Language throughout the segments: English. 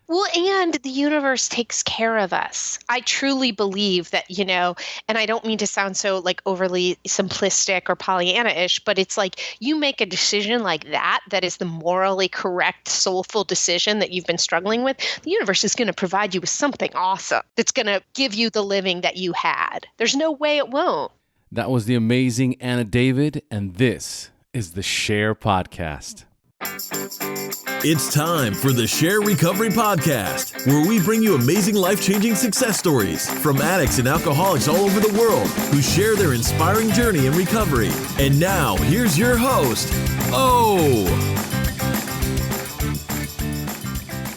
Well, and the universe takes care of us. I truly believe that, and I don't mean to sound so like overly simplistic or Pollyanna-ish, but it's like you make a decision like that is the morally correct, soulful decision that you've been struggling with. The universe is going to provide you with something awesome that's going to give you the living that you had. There's no way it won't. That was the amazing Anna David, and this is the SHAIR Podcast. It's time for the SHAIR Recovery Podcast, where we bring you amazing life-changing success stories from addicts and alcoholics all over the world who share their inspiring journey in recovery. And now, here's your host,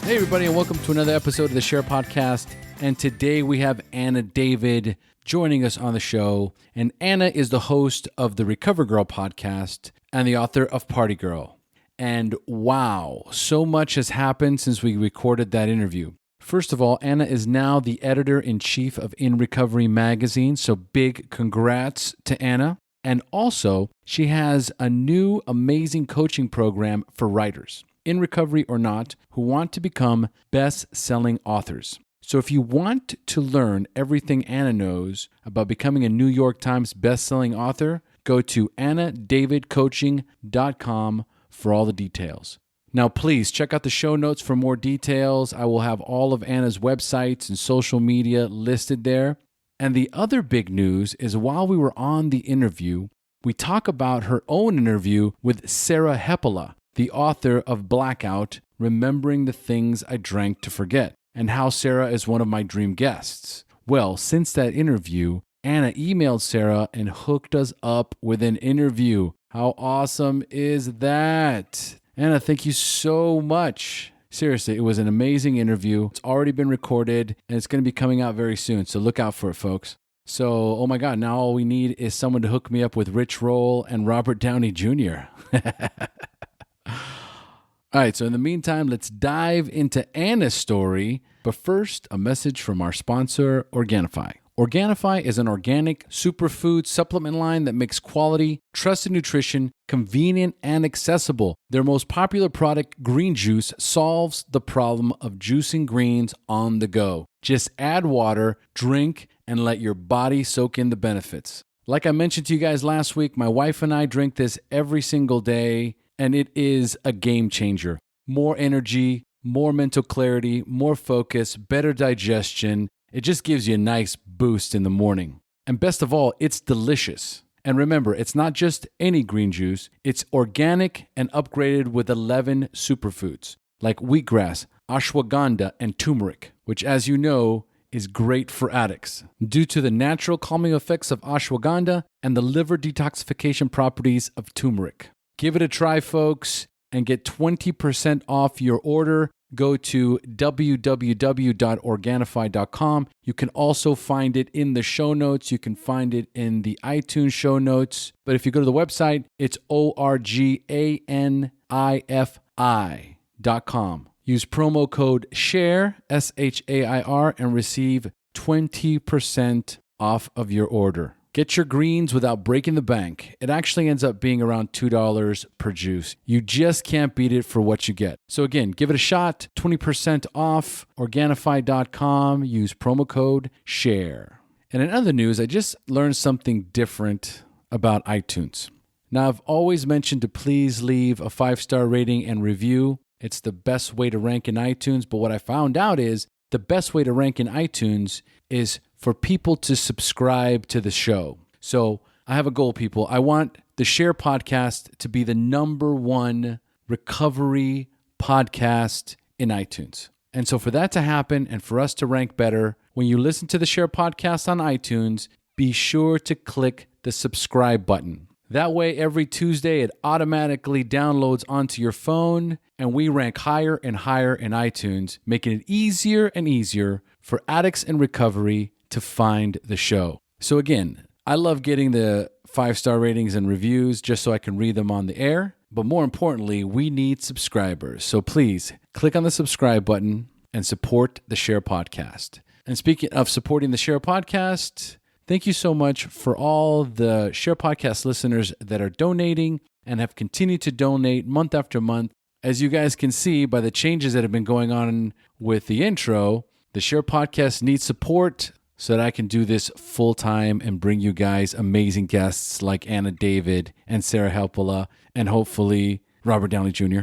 Hey everybody, and welcome to another episode of the SHAIR Podcast. And today we have Anna David joining us on the show. And Anna is the host of the Recover Girl podcast and the author of Party Girl. And wow, so much has happened since we recorded that interview. First of all, Anna is now the editor-in-chief of InRecovery Magazine, so big congrats to Anna. And also, she has a new amazing coaching program for writers, in recovery or not, who want to become best-selling authors. So if you want to learn everything Anna knows about becoming a New York Times best-selling author, go to annadavidcoaching.com for all the details. Now, please check out the show notes for more details. I will have all of Anna's websites and social media listed there. And the other big news is while we were on the interview, we talk about her own interview with Sarah Hepola, the author of Blackout, Remembering the Things I Drank to Forget, and how Sarah is one of my dream guests. Well, since that interview, Anna emailed Sarah and hooked us up with an interview. How awesome is that? Anna, thank you so much. Seriously, it was an amazing interview. It's already been recorded, and it's going to be coming out very soon, so look out for it, folks. So, oh my God, now all we need is someone to hook me up with Rich Roll and Robert Downey Jr. All right, so in the meantime, let's dive into Anna's story. But first, a message from our sponsor, Organifi. Organifi is an organic superfood supplement line that makes quality, trusted nutrition convenient and accessible. Their most popular product, green juice, solves the problem of juicing greens on the go. Just add water, drink, and let your body soak in the benefits. Like I mentioned to you guys last week, my wife and I drink this every single day, and it is a game changer. More energy, more mental clarity, more focus, better digestion. It just gives you a nice boost in the morning. And best of all, it's delicious. And remember, it's not just any green juice. It's organic and upgraded with 11 superfoods like wheatgrass, ashwagandha, and turmeric, which, as you know, is great for addicts due to the natural calming effects of ashwagandha and the liver detoxification properties of turmeric. Give it a try, folks, and get 20% off your order. Go to www.organifi.com. You can also find it in the show notes. You can find it in the iTunes show notes. But if you go to the website, it's organifi.com. Use promo code SHAIR, SHAIR, and receive 20% off of your order. Get your greens without breaking the bank. It actually ends up being around $2 per juice. You just can't beat it for what you get. So again, give it a shot. 20% off. Organifi.com. Use promo code SHAIR. And in other news, I just learned something different about iTunes. Now, I've always mentioned to please leave a 5-star rating and review. It's the best way to rank in iTunes. But what I found out is the best way to rank in iTunes is for people to subscribe to the show. So I have a goal, people. I want the SHAIR Podcast to be the #1 recovery podcast in iTunes. And so for that to happen and for us to rank better, when you listen to the SHAIR Podcast on iTunes, be sure to click the subscribe button. That way, every Tuesday, it automatically downloads onto your phone, and we rank higher and higher in iTunes, making it easier and easier for addicts in recovery to find the show. So again, I love getting the 5-star ratings and reviews just so I can read them on the air. But more importantly, we need subscribers. So please click on the subscribe button and support the SHAIR Podcast. And speaking of supporting the SHAIR Podcast, thank you so much for all the SHAIR Podcast listeners that are donating and have continued to donate month after month. As you guys can see by the changes that have been going on with the intro, the SHAIR Podcast needs support so that I can do this full time and bring you guys amazing guests like Anna David and Sarah Helpola and hopefully Robert Downey Jr.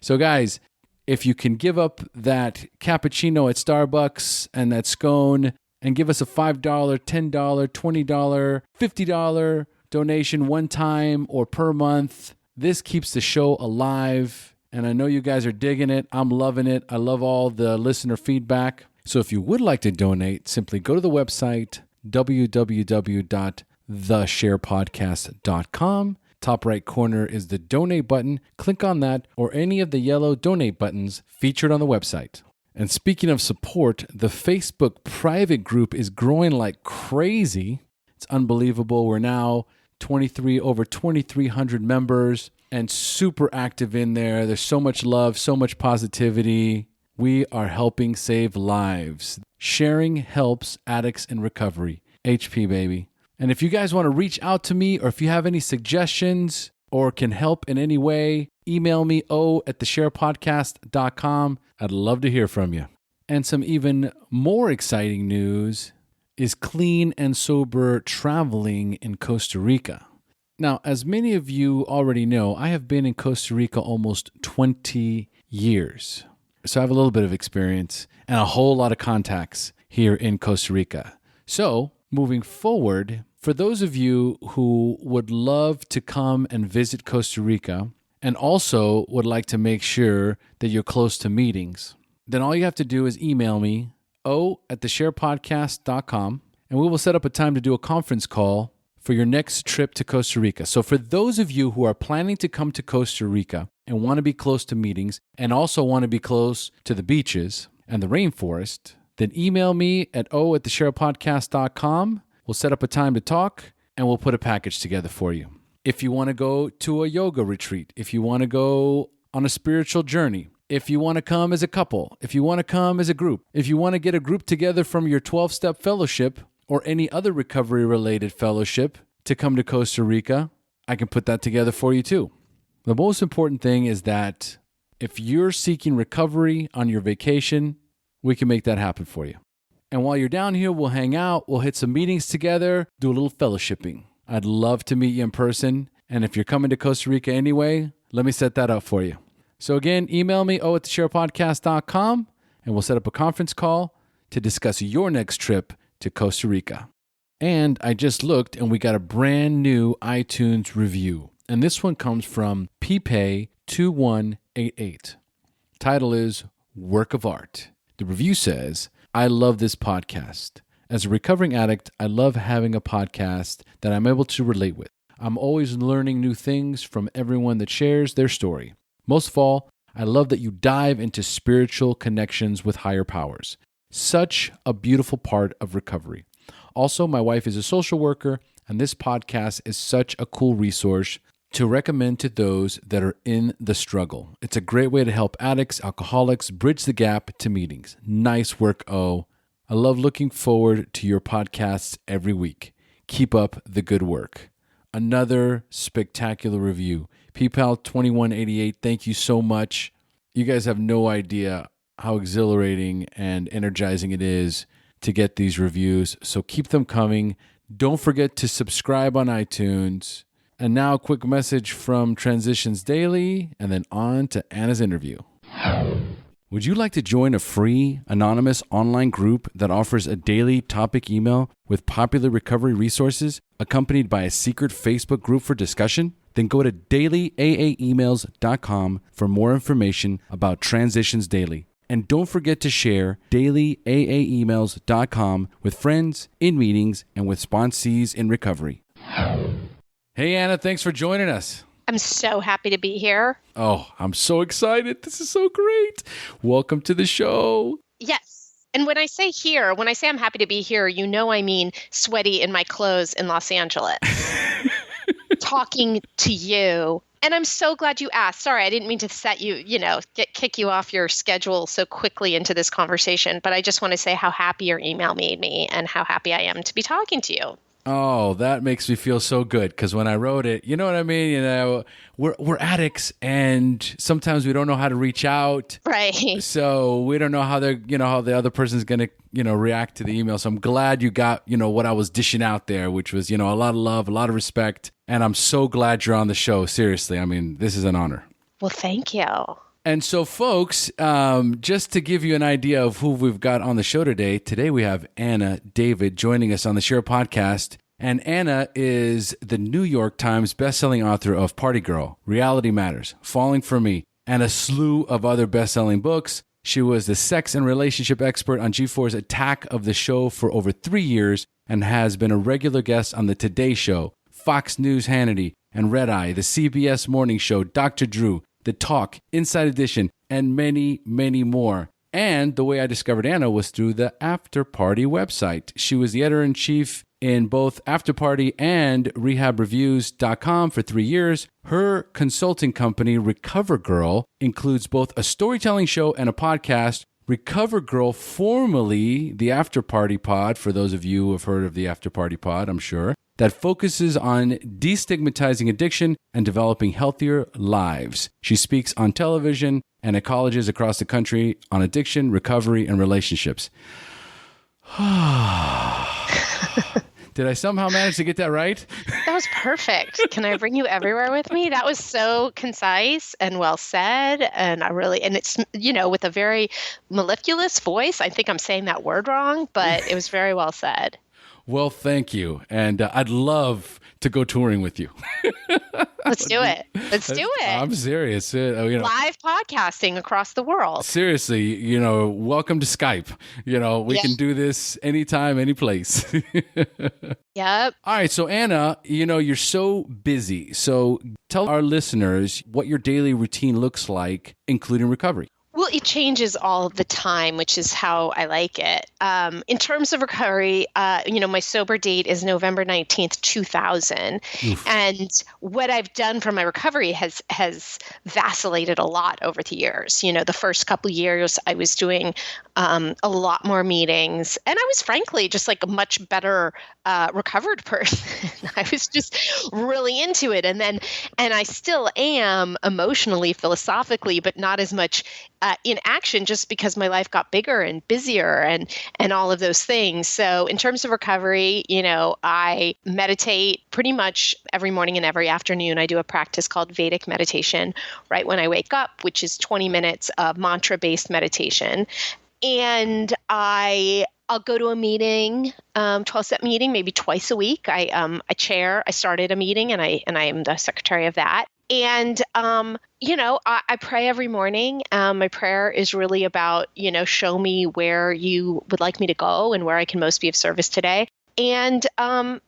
So guys, if you can give up that cappuccino at Starbucks and that scone and give us a $5, $10, $20, $50 donation one time or per month, this keeps the show alive. And I know you guys are digging it. I'm loving it. I love all the listener feedback. So if you would like to donate, simply go to the website, www.theshairpodcast.com. Top right corner is the donate button. Click on that or any of the yellow donate buttons featured on the website. And speaking of support, the Facebook private group is growing like crazy. It's unbelievable. We're now over 2,300 members and super active in there. There's so much love, so much positivity. We are helping save lives. Sharing helps addicts in recovery. HP, baby. And if you guys want to reach out to me or if you have any suggestions or can help in any way, email me at theshairpodcast.com. I'd love to hear from you. And some even more exciting news is clean and sober traveling in Costa Rica. Now, as many of you already know, I have been in Costa Rica almost 20 years. So I have a little bit of experience and a whole lot of contacts here in Costa Rica. So moving forward, for those of you who would love to come and visit Costa Rica and also would like to make sure that you're close to meetings, then all you have to do is email me, at theshairpodcast.com, and we will set up a time to do a conference call for your next trip to Costa Rica. So for those of you who are planning to come to Costa Rica and want to be close to meetings and also want to be close to the beaches and the rainforest, then email me at at theshairpodcast.com. We'll set up a time to talk and we'll put a package together for you. If you want to go to a yoga retreat, if you want to go on a spiritual journey, if you want to come as a couple, if you want to come as a group, if you want to get a group together from your 12-step fellowship or any other recovery-related fellowship to come to Costa Rica, I can put that together for you too. The most important thing is that if you're seeking recovery on your vacation, we can make that happen for you. And while you're down here, we'll hang out, we'll hit some meetings together, do a little fellowshipping. I'd love to meet you in person. And if you're coming to Costa Rica anyway, let me set that up for you. So again, email me, at theshairpodcast.com, and we'll set up a conference call to discuss your next trip to Costa Rica. And I just looked and we got a brand new iTunes review. And this one comes from PPay2188. Title is Work of Art. The review says, I love this podcast. As a recovering addict, I love having a podcast that I'm able to relate with. I'm always learning new things from everyone that shares their story. Most of all, I love that you dive into spiritual connections with higher powers. Such a beautiful part of recovery. Also, my wife is a social worker, and this podcast is such a cool resource to recommend to those that are in the struggle. It's a great way to help addicts, alcoholics, bridge the gap to meetings. Nice work, O. I love looking forward to your podcasts every week. Keep up the good work. Another spectacular review. PayPal2188, thank you so much. You guys have no idea how exhilarating and energizing it is to get these reviews. So keep them coming. Don't forget to subscribe on iTunes. And now a quick message from Transitions Daily and then on to Anna's interview. Would you like to join a free, anonymous online group that offers a daily topic email with popular recovery resources accompanied by a secret Facebook group for discussion? Then go to dailyaaemails.com for more information about Transitions Daily. And don't forget to share dailyaaemails.com with friends, in meetings, and with sponsees in recovery. Hey, Anna, thanks for joining us. I'm so happy to be here. Oh, I'm so excited. This is so great. Welcome to the show. Yes. And when I say I'm happy to be here, you know I mean sweaty in my clothes in Los Angeles. Talking to you. And I'm so glad you asked. Sorry, I didn't mean to set you, kick you off your schedule so quickly into this conversation. But I just want to say how happy your email made me and how happy I am to be talking to you. Oh, that makes me feel so good because when I wrote it, you know what I mean? We're addicts and sometimes we don't know how to reach out. Right. So we don't know how how the other person's going to, react to the email. So I'm glad you got, what I was dishing out there, which was, a lot of love, a lot of respect. And I'm so glad you're on the show. Seriously. I mean, this is an honor. Well, thank you. And so, folks, just to give you an idea of who we've got on the show today we have Anna David joining us on the SHAIR Podcast. And Anna is the New York Times bestselling author of Party Girl, Reality Matters, Falling for Me, and a slew of other bestselling books. She was the sex and relationship expert on G4's Attack of the Show for over 3 years and has been a regular guest on The Today Show, Fox News Hannity, and Red Eye, the CBS Morning Show, Dr. Drew, The Talk, Inside Edition, and many, many more. And the way I discovered Anna was through the After Party website. She was the editor-in-chief in both After Party and RehabReviews.com for 3 years. Her consulting company, Recover Girl, includes both a storytelling show and a podcast. Recover Girl, formerly the After Party Pod, for those of you who have heard of the After Party Pod, I'm sure, that focuses on destigmatizing addiction and developing healthier lives. She speaks on television and at colleges across the country on addiction, recovery, and relationships. Did I somehow manage to get that right? That was perfect. Can I bring you everywhere with me? That was so concise and well said. And it's, with a very mellifluous voice. I think I'm saying that word wrong, but it was very well said. Well, thank you. And I'd love to go touring with you. Let's do it. Let's do it. I'm serious. Live podcasting across the world. Seriously, welcome to Skype. We can do this anytime, any place. Yep. All right. So Anna, you're so busy. So tell our listeners what your daily routine looks like, including recovery. Well, it changes all the time, which is how I like it. In terms of recovery, my sober date is November 19th, 2000. Oof. And what I've done for my recovery has vacillated a lot over the years. The first couple of years I was doing a lot more meetings, and I was frankly just like a much better recovered person. I was just really into it. And I still am emotionally, philosophically, but not as much in action, just because my life got bigger and busier and all of those things. So in terms of recovery, I meditate pretty much every morning and every afternoon. I do a practice called Vedic meditation right when I wake up, which is 20 minutes of mantra-based meditation. And I'll go to a meeting, 12-step meeting, maybe twice a week. I started a meeting and I am the secretary of that. And, I pray every morning. My prayer is really about, show me where you would like me to go and where I can most be of service today. And I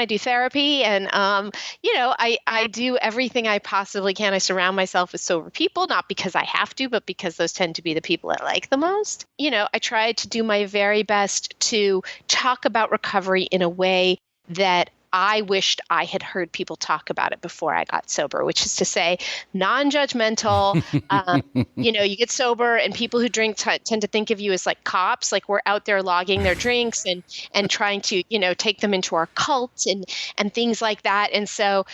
do therapy and, I do everything I possibly can. I surround myself with sober people, not because I have to, but because those tend to be the people I like the most. I try to do my very best to talk about recovery in a way that I wished I had heard people talk about it before I got sober, which is to say non-judgmental. You get sober and people who drink tend to think of you as like cops, like we're out there logging their drinks and trying to, take them into our cult and things like that. And so,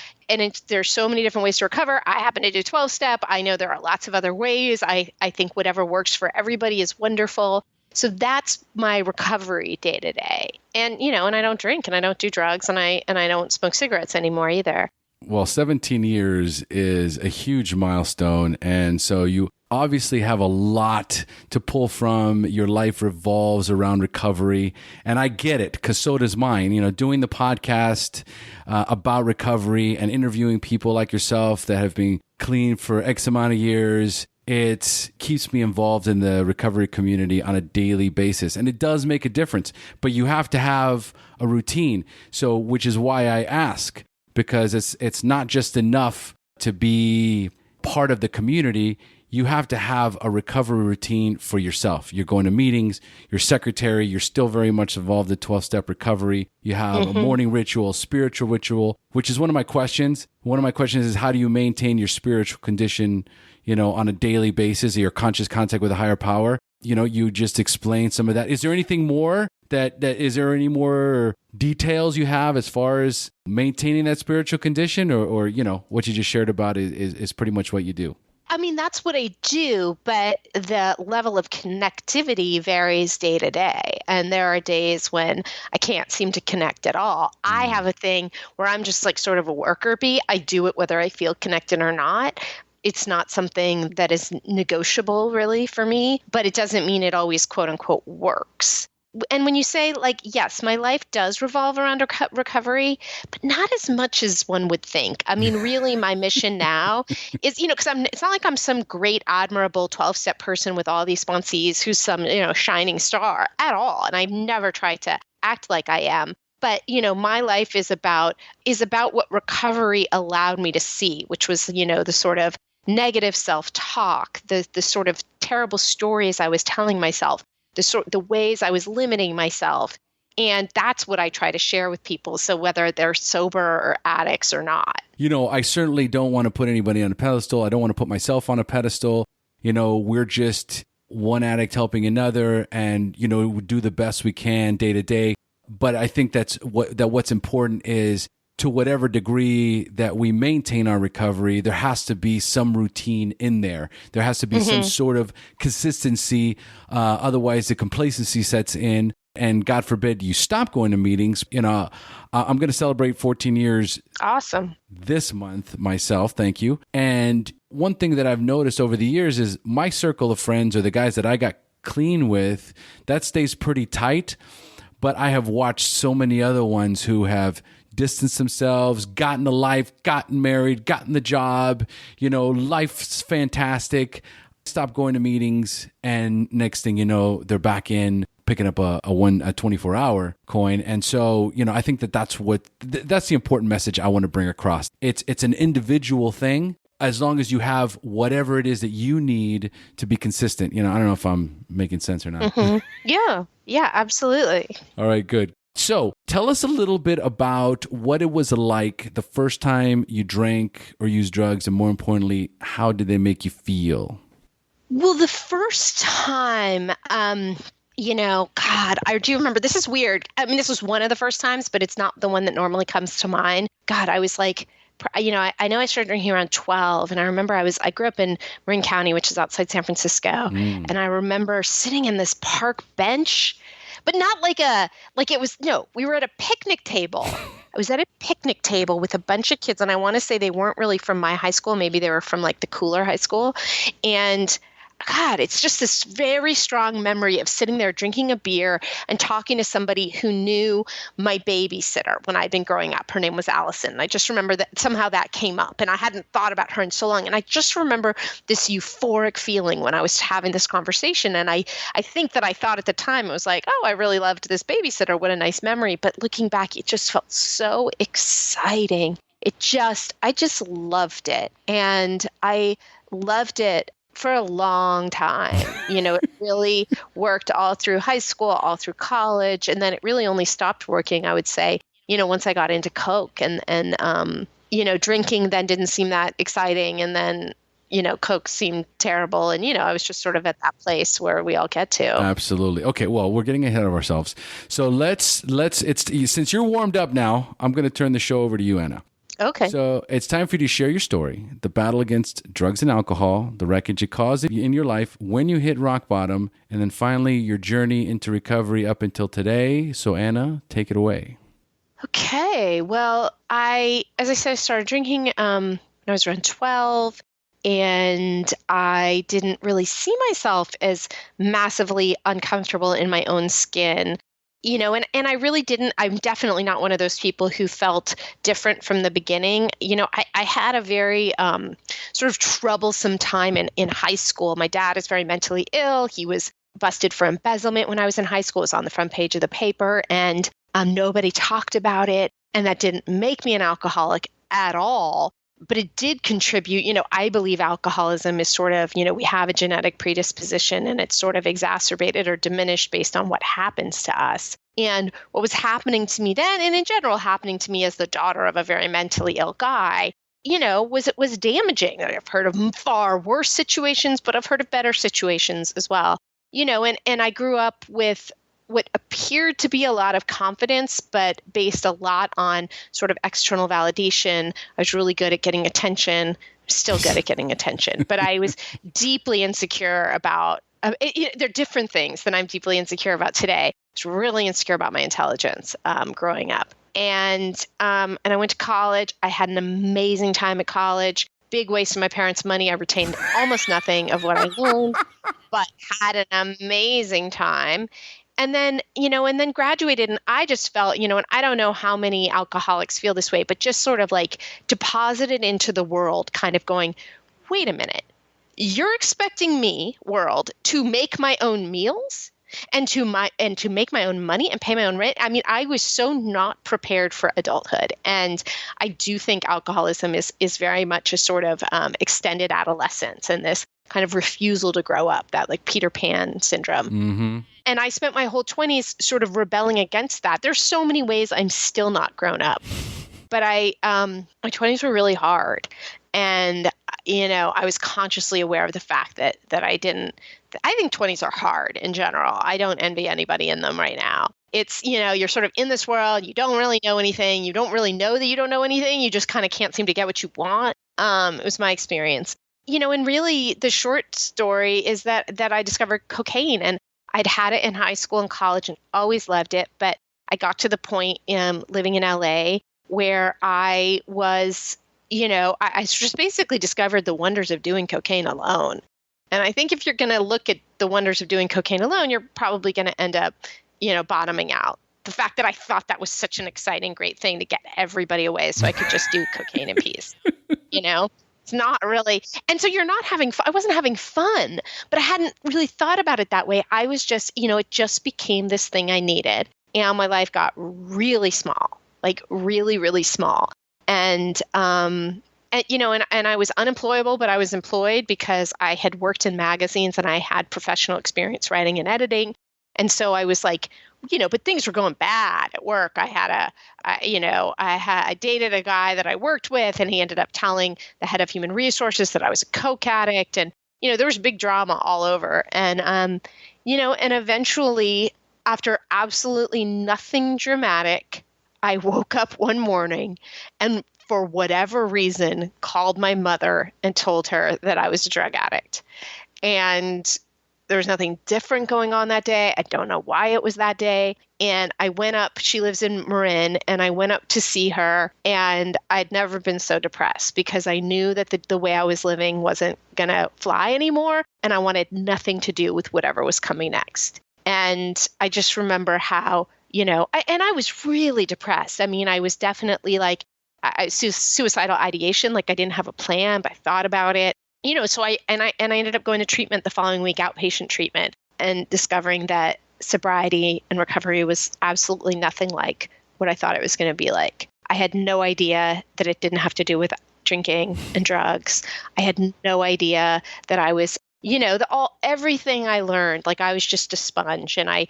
there's so many different ways to recover. I happen to do 12-step. I know there are lots of other ways. I think whatever works for everybody is wonderful. So that's my recovery day to day. And, and I don't drink and I don't do drugs and I don't smoke cigarettes anymore either. Well, 17 years is a huge milestone. And so you obviously have a lot to pull from. Your life revolves around recovery. And I get it, because so does mine. Doing the podcast about recovery and interviewing people like yourself that have been clean for X amount of years, it keeps me involved in the recovery community on a daily basis. And it does make a difference. But you have to have a routine. So, which is why I ask, because it's not just enough to be part of the community. You have to have a recovery routine for yourself. You're going to meetings, you're secretary, you're still very much involved in 12-step recovery. You have a morning ritual, spiritual ritual, which is one of my questions. One of my questions is, how do you maintain your spiritual condition, on a daily basis, your conscious contact with a higher power? you just explained some of that. Is there anything more is there any more details you have as far as maintaining that spiritual condition, or what you just shared about is pretty much what you do? I mean, that's what I do, but the level of connectivity varies day to day. And there are days when I can't seem to connect at all. I have a thing where I'm just like sort of a worker bee. I do it whether I feel connected or not. It's not something that is negotiable really for me, but it doesn't mean it always quote unquote works. And when you say yes, my life does revolve around recovery, but not as much as one would think. I mean, really, my mission now is, because it's not like I'm some great, admirable 12-step person with all these sponsees who's some, shining star at all. And I've never tried to act like I am. But, my life is about what recovery allowed me to see, which was, the sort of negative self-talk, the sort of terrible stories I was telling myself, the ways I was limiting myself. And that's what I try to share with people. So whether they're sober or addicts or not. I certainly don't want to put anybody on a pedestal. I don't want to put myself on a pedestal. We're just one addict helping another, and, do the best we can day to day. But I think what's important is, to whatever degree that we maintain our recovery, there has to be some routine in there. There has to be some sort of consistency. Otherwise, the complacency sets in, and God forbid you stop going to meetings. I'm going to celebrate 14 years. Awesome. This month myself. Thank you. And one thing that I've noticed over the years is my circle of friends, or the guys that I got clean with, that stays pretty tight. But I have watched so many other ones who have distanced themselves, gotten a life, gotten married, gotten the job, life's fantastic, stop going to meetings, and next thing you know, they're back in picking up a 24-hour coin. And so, I think that's the important message I want to bring across. It's an individual thing, as long as you have whatever it is that you need to be consistent. I don't know if I'm making sense or not. Yeah, absolutely. All right, good. So tell us a little bit about what it was like the first time you drank or used drugs, and more importantly, how did they make you feel? Well, the first time, God, I do remember, this is weird. I mean, this was one of the first times, but it's not the one that normally comes to mind. God, I was like, I know I started drinking around 12, and I remember I grew up in Marin County, which is outside San Francisco. And I remember sitting in this park bench, but not we were at a picnic table. I was at a picnic table with a bunch of kids, and I want to say they weren't really from my high school. Maybe they were from the cooler high school. And God, it's just this very strong memory of sitting there drinking a beer and talking to somebody who knew my babysitter when I'd been growing up. Her name was Allison. And I just remember that somehow that came up, and I hadn't thought about her in so long. And I just remember this euphoric feeling when I was having this conversation. And I think that I thought at the time, it was like, oh, I really loved this babysitter. What a nice memory. But looking back, it just felt so exciting. I just loved it. And I loved it for a long time. It really worked all through high school, all through college. And then it really only stopped working, I would say, once I got into Coke, and drinking then didn't seem that exciting. And then, Coke seemed terrible. And, I was just sort of at that place where we all get to. Absolutely. Okay. Well, we're getting ahead of ourselves. So since you're warmed up now, I'm going to turn the show over to you, Anna. Okay. So it's time for you to share your story, the battle against drugs and alcohol, the wreckage it caused in your life, when you hit rock bottom, and then finally your journey into recovery up until today. So Anna, take it away. Okay. Well, as I said, I started drinking when I was around 12, and I didn't really see myself as massively uncomfortable in my own skin. And I really didn't, I'm definitely not one of those people who felt different from the beginning. I had a very sort of troublesome time in high school. My dad is very mentally ill. He was busted for embezzlement when I was in high school. It was on the front page of the paper, and nobody talked about it. And that didn't make me an alcoholic at all. But it did contribute. I believe alcoholism is sort of, we have a genetic predisposition, and it's sort of exacerbated or diminished based on what happens to us. And what was happening to me then, and in general happening to me as the daughter of a very mentally ill guy, was damaging. I've heard of far worse situations, but I've heard of better situations as well. And I grew up with what appeared to be a lot of confidence, but based a lot on sort of external validation. I was really good at getting attention, still good at getting attention, but I was deeply insecure about, they're different things than I'm deeply insecure about today. I was really insecure about my intelligence growing up. And I went to college. I had an amazing time at college. Big waste of my parents' money. I retained almost nothing of what I learned, but had an amazing time. And then, graduated, and I just felt, and I don't know how many alcoholics feel this way, but just sort of like deposited into the world, kind of going, wait a minute, you're expecting me, world, to make my own meals and to make my own money and pay my own rent. I mean, I was so not prepared for adulthood. And I do think alcoholism is very much a sort of extended adolescence and this kind of refusal to grow up, that like Peter Pan syndrome. Mm-hmm. And I spent my whole 20s sort of rebelling against that. There's so many ways I'm still not grown up. But my 20s were really hard. And, I was consciously aware of the fact that I think 20s are hard in general. I don't envy anybody in them right now. It's, you're sort of in this world. You don't really know anything. You don't really know that you don't know anything. You just kind of can't seem to get what you want. It was my experience. And really the short story is that I discovered cocaine, and I'd had it in high school and college and always loved it. But I got to the point living in LA where I was, I just basically discovered the wonders of doing cocaine alone. And I think if you're going to look at the wonders of doing cocaine alone, you're probably going to end up, bottoming out. The fact that I thought that was such an exciting, great thing to get everybody away so I could just do cocaine in peace, It's not really. And so you're not having fun. I wasn't having fun, but I hadn't really thought about it that way. I was just, it just became this thing I needed. And my life got really small, like really, really small. And I was unemployable, but I was employed because I had worked in magazines and I had professional experience writing and editing. And so I was like, but things were going bad at work. I dated a guy that I worked with, and he ended up telling the head of human resources that I was a coke addict. And, there was big drama all over. And, and eventually, after absolutely nothing dramatic, I woke up one morning and for whatever reason called my mother and told her that I was a drug addict. And there was nothing different going on that day. I don't know why it was that day. And I went up, she lives in Marin, and I went up to see her, and I'd never been so depressed because I knew that the way I was living wasn't going to fly anymore. And I wanted nothing to do with whatever was coming next. And I just remember how, I was really depressed. I mean, I was definitely like suicidal ideation. Like I didn't have a plan, but I thought about it. So I ended up going to treatment the following week, outpatient treatment, and discovering that sobriety and recovery was absolutely nothing like what I thought it was going to be like. I had no idea that it didn't have to do with drinking and drugs. I had no idea that I was, everything I learned, like I was just a sponge, and I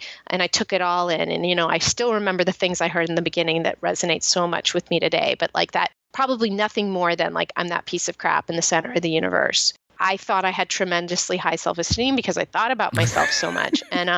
took it all in. And, I still remember the things I heard in the beginning that resonate so much with me today, but like that, probably nothing more than like, I'm that piece of crap in the center of the universe. I thought I had tremendously high self-esteem because I thought about myself so much. And,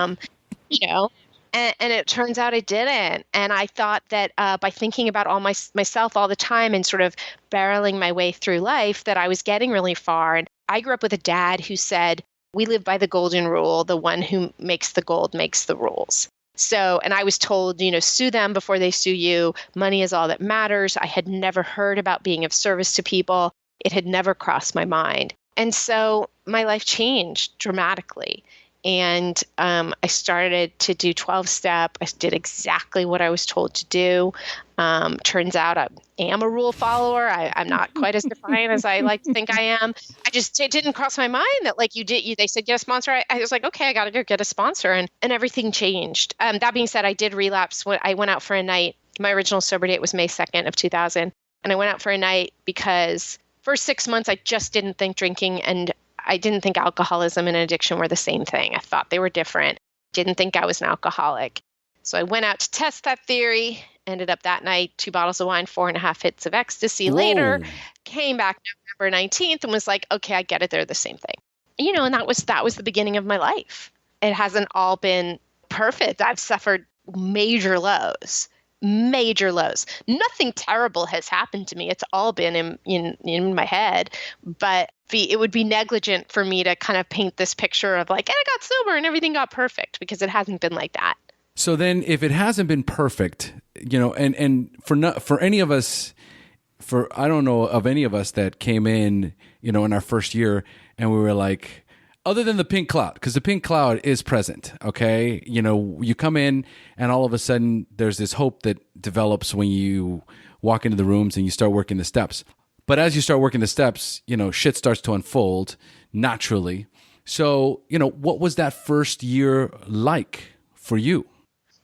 and it turns out I didn't. And I thought that by thinking about myself all the time and sort of barreling my way through life, that I was getting really far. And I grew up with a dad who said, we live by the golden rule. The one who makes the gold makes the rules. So, and I was told, sue them before they sue you. Money is all that matters. I had never heard about being of service to people. It had never crossed my mind. And so my life changed dramatically. And I started to do 12-step. I did exactly what I was told to do. Turns out I am a rule follower. I'm not quite as defiant as I like to think I am. It didn't cross my mind that like they said, get a sponsor. I was like, okay, I got to go get a sponsor. And everything changed. That being said, I did relapse when I went out for a night. My original sober date was May 2nd of 2000. And I went out for a night because for 6 months, I just didn't think drinking and I didn't think alcoholism and addiction were the same thing. I thought they were different. Didn't think I was an alcoholic. So I went out to test that theory, ended up that night, 2 bottles of wine, 4.5 hits of ecstasy. Whoa. Later, came back November 19th and was like, okay, I get it. They're the same thing. And that was the beginning of my life. it hasn't all been perfect. I've suffered major lows. Major lows. Nothing terrible has happened to me. It's all been in my head, but it would be negligent for me to kind of paint this picture of like, and I got sober and everything got perfect, because it hasn't been like that. So then if it hasn't been perfect, and for any of us, I don't know of any of us that came in, in our first year and we were like, other than the pink cloud, because the pink cloud is present, okay? You come in and all of a sudden there's this hope that develops when you walk into the rooms and you start working the steps. But as you start working the steps, shit starts to unfold naturally. So, what was that first year like for you?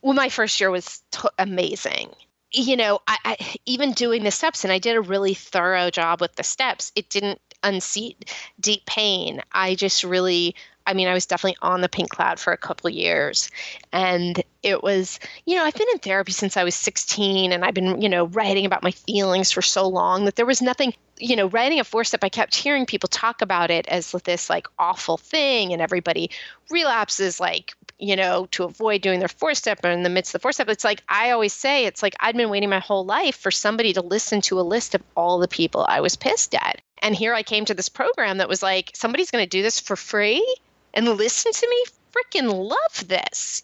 Well, my first year was amazing. I even doing the steps, and I did a really thorough job with the steps, it didn't unseat deep pain. I was definitely on the pink cloud for a couple of years. And it was, I've been in therapy since I was 16, and I've been, writing about my feelings for so long that there was nothing, writing a 4-step, I kept hearing people talk about it as this like awful thing, and everybody relapses like, to avoid doing their 4-step, or in the midst of the 4-step. It's like, I always say, it's like I'd been waiting my whole life for somebody to listen to a list of all the people I was pissed at. And here I came to this program that was like, somebody's going to do this for free and listen to me? Freaking love this,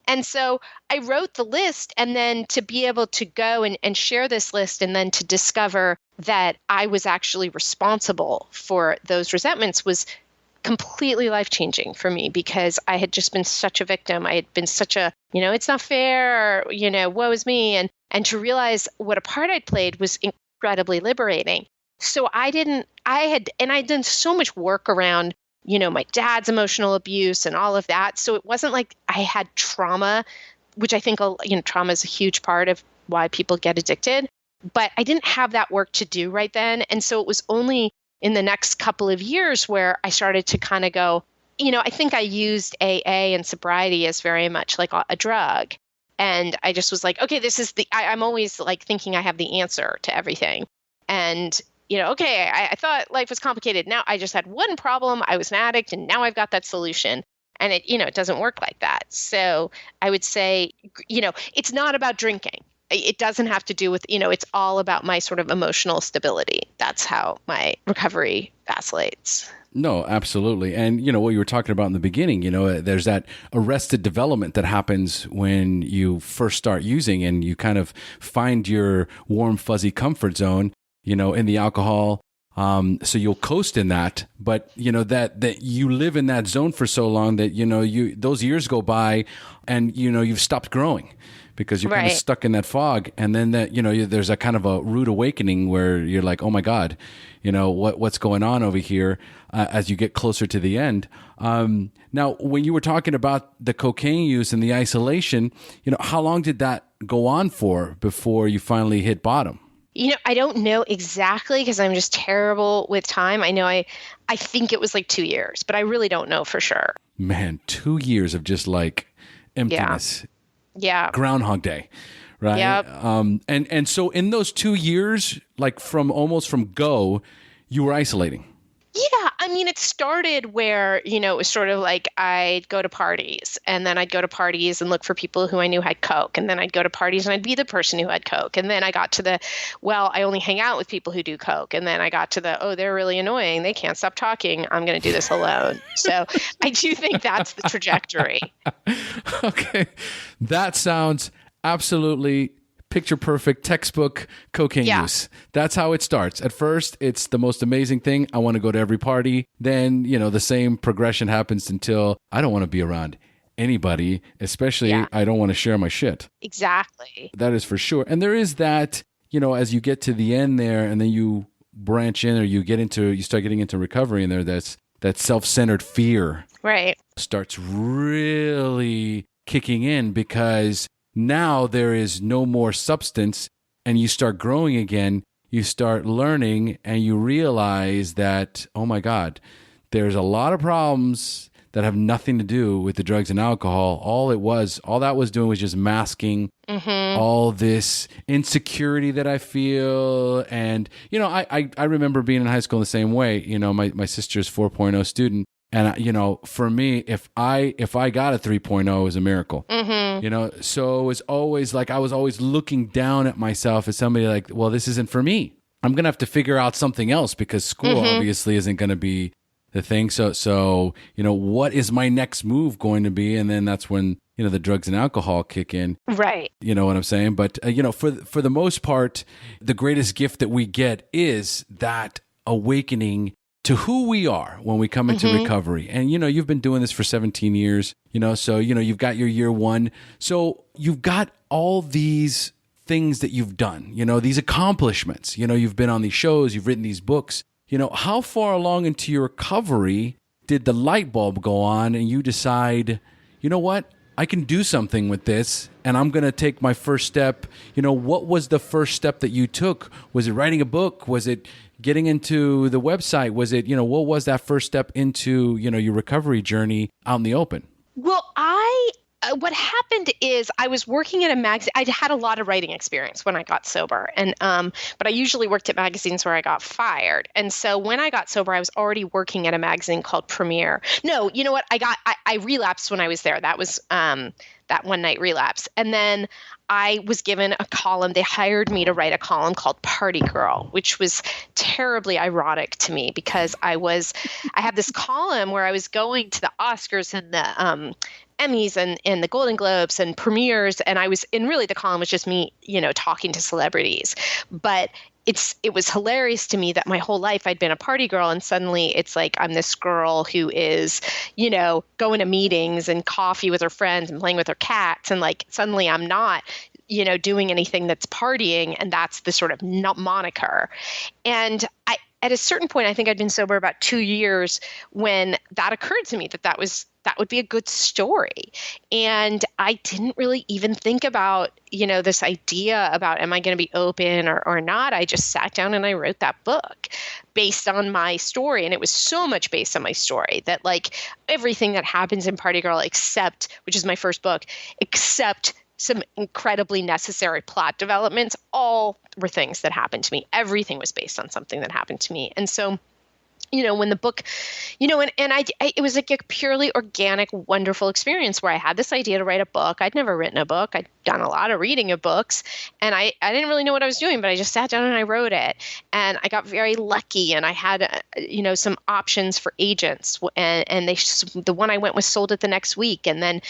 And so I wrote the list, and then to be able to go and share this list, and then to discover that I was actually responsible for those resentments was completely life-changing for me, because I had just been such a victim. I had been such a, it's not fair, or, woe is me. And to realize what a part I'd played was incredibly liberating. So I'd done so much work around, my dad's emotional abuse and all of that. So it wasn't like I had trauma, which I think, trauma is a huge part of why people get addicted. But I didn't have that work to do right then. And so it was only in the next couple of years where I started to kind of go, I think I used AA and sobriety as very much like a drug. And I just was like, okay, this is I'm always like thinking I have the answer to everything. And okay, I thought life was complicated. Now I just had one problem. I was an addict, and now I've got that solution. And it doesn't work like that. So I would say, it's not about drinking. It doesn't have to do with, it's all about my sort of emotional stability. That's how my recovery vacillates. No, absolutely. And, what you were talking about in the beginning, there's that arrested development that happens when you first start using, and you kind of find your warm, fuzzy comfort zone, in the alcohol. So you'll coast in that, but that you live in that zone for so long that, those years go by and, you've stopped growing because you're kind of stuck in that fog. And then that, there's a kind of a rude awakening where you're like, oh my God, what's going on over here as you get closer to the end. Now, when you were talking about the cocaine use and the isolation, how long did that go on for before you finally hit bottom? I don't know exactly, because I'm just terrible with time. I know I think it was like 2 years, but I really don't know for sure. Man, 2 years of just like emptiness. Yeah. Groundhog Day, right? Yep. And so in those 2 years, like from go, you were isolating. Yeah. It started where, it was sort of like I'd go to parties, and then I'd go to parties and look for people who I knew had Coke. And then I'd go to parties and I'd be the person who had Coke. And then I got to I only hang out with people who do Coke. And then I got to they're really annoying. They can't stop talking. I'm going to do this alone. So I do think that's the trajectory. Okay. That sounds absolutely picture perfect textbook cocaine use. That's how it starts. At first, it's the most amazing thing. I want to go to every party. Then, the same progression happens until I don't want to be around anybody, especially I don't want to share my shit. Exactly. That is for sure. And there is that, as you get to the end there and then you branch in, or you start getting into recovery, and that's that self-centered fear starts really kicking in, because now there is no more substance, and you start growing again. You start learning, and you realize that, oh my God, there's a lot of problems that have nothing to do with the drugs and alcohol. All that was doing was just masking all this insecurity that I feel. And, I remember being in high school in the same way. My sister's 4.0 student. And for me, if I got a 3.0, it was a miracle. So it was always like I was always looking down at myself as somebody like, well, this isn't for me. I'm going to have to figure out something else because school obviously isn't going to be the thing. So what is my next move going to be? And then that's when, the drugs and alcohol kick in. Right. You know what I'm saying? But, for the most part, the greatest gift that we get is that awakening to who we are when we come into recovery. And, you've been doing this for 17 years, so, you've got your year one. So you've got all these things that you've done, these accomplishments, you've been on these shows, you've written these books, how far along into your recovery did the light bulb go on and you decide, you know what, I can do something with this and I'm going to take my first step. What was the first step that you took? Was it writing a book? Was it getting into the website? Was it, what was that first step into, your recovery journey out in the open? Well, what happened is I was working at a magazine. I had a lot of writing experience when I got sober, and but I usually worked at magazines where I got fired. And so when I got sober, I was already working at a magazine called Premiere. No, you know what? I relapsed when I was there. That was that one night relapse, and then I was given a column. They hired me to write a column called Party Girl, which was terribly ironic to me because I had this column where I was going to the Oscars and the Emmys and the Golden Globes and premieres. And really the column was just me, talking to celebrities. But it was hilarious to me that my whole life I'd been a party girl, and suddenly it's like I'm this girl who is, going to meetings and coffee with her friends and playing with her cats, and like suddenly I'm not, doing anything that's partying, and that's the sort of moniker. And at a certain point, I think I'd been sober about 2 years when that occurred to me that would be a good story. And I didn't really even think about, this idea about, am I going to be open or not? I just sat down and I wrote that book based on my story. And it was so much based on my story that like everything that happens in Party Girl, which is my first book, except some incredibly necessary plot developments, all were things that happened to me. Everything was based on something that happened to me. And so, when the book, it was like a purely organic, wonderful experience where I had this idea to write a book. I'd never written a book. I'd done a lot of reading of books, and I didn't really know what I was doing, but I just sat down and I wrote it. And I got very lucky, and I had, some options for agents, and the one I went with sold it the next week. And then,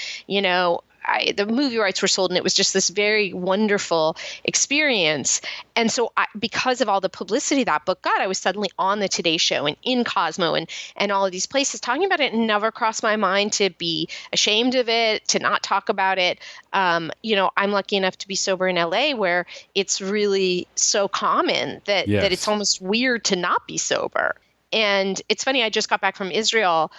the movie rights were sold, and it was just this very wonderful experience. And so because of all the publicity that book got, I was suddenly on the Today Show and in Cosmo and all of these places talking about it. And never crossed my mind to be ashamed of it, to not talk about it. I'm lucky enough to be sober in LA, where it's really so common that it's almost weird to not be sober. And it's funny, I just got back from Israel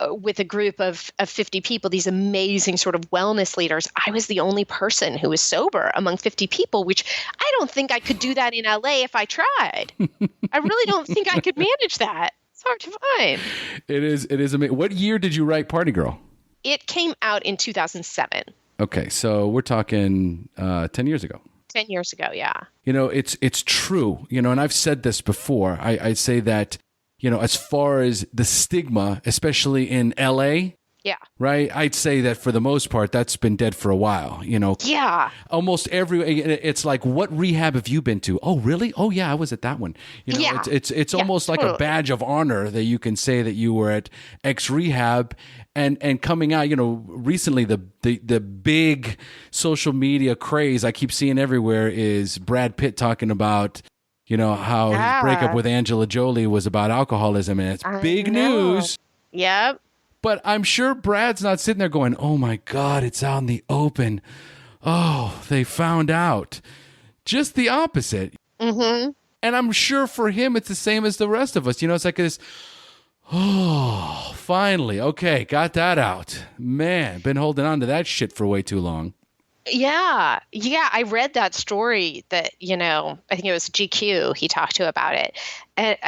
with a group of 50 people, these amazing sort of wellness leaders. I was the only person who was sober among 50 people, which I don't think I could do that in LA if I tried. I really don't think I could manage that. It's hard to find. It is amazing. What year did you write Party Girl? It came out in 2007. Okay, so we're talking 10 years ago. 10 years ago, yeah. It's true, and I've said this before. I say that, as far as the stigma, especially in LA, yeah, right? I'd say that for the most part, that's been dead for a while, Yeah. Almost it's like, what rehab have you been to? Oh, really? Oh, yeah, I was at that one. Yeah. It's almost like a badge of honor that you can say that you were at X rehab. And coming out, recently the big social media craze I keep seeing everywhere is Brad Pitt talking about, how his breakup with Angela Jolie was about alcoholism, and it's big news. Yep. But I'm sure Brad's not sitting there going, oh my God, it's out in the open. Oh, they found out. Just the opposite. Mm-hmm. And I'm sure for him, it's the same as the rest of us. It's like this, oh, finally. Okay, got that out. Man, been holding on to that shit for way too long. Yeah. I read that story that, I think it was GQ, he talked to about it. And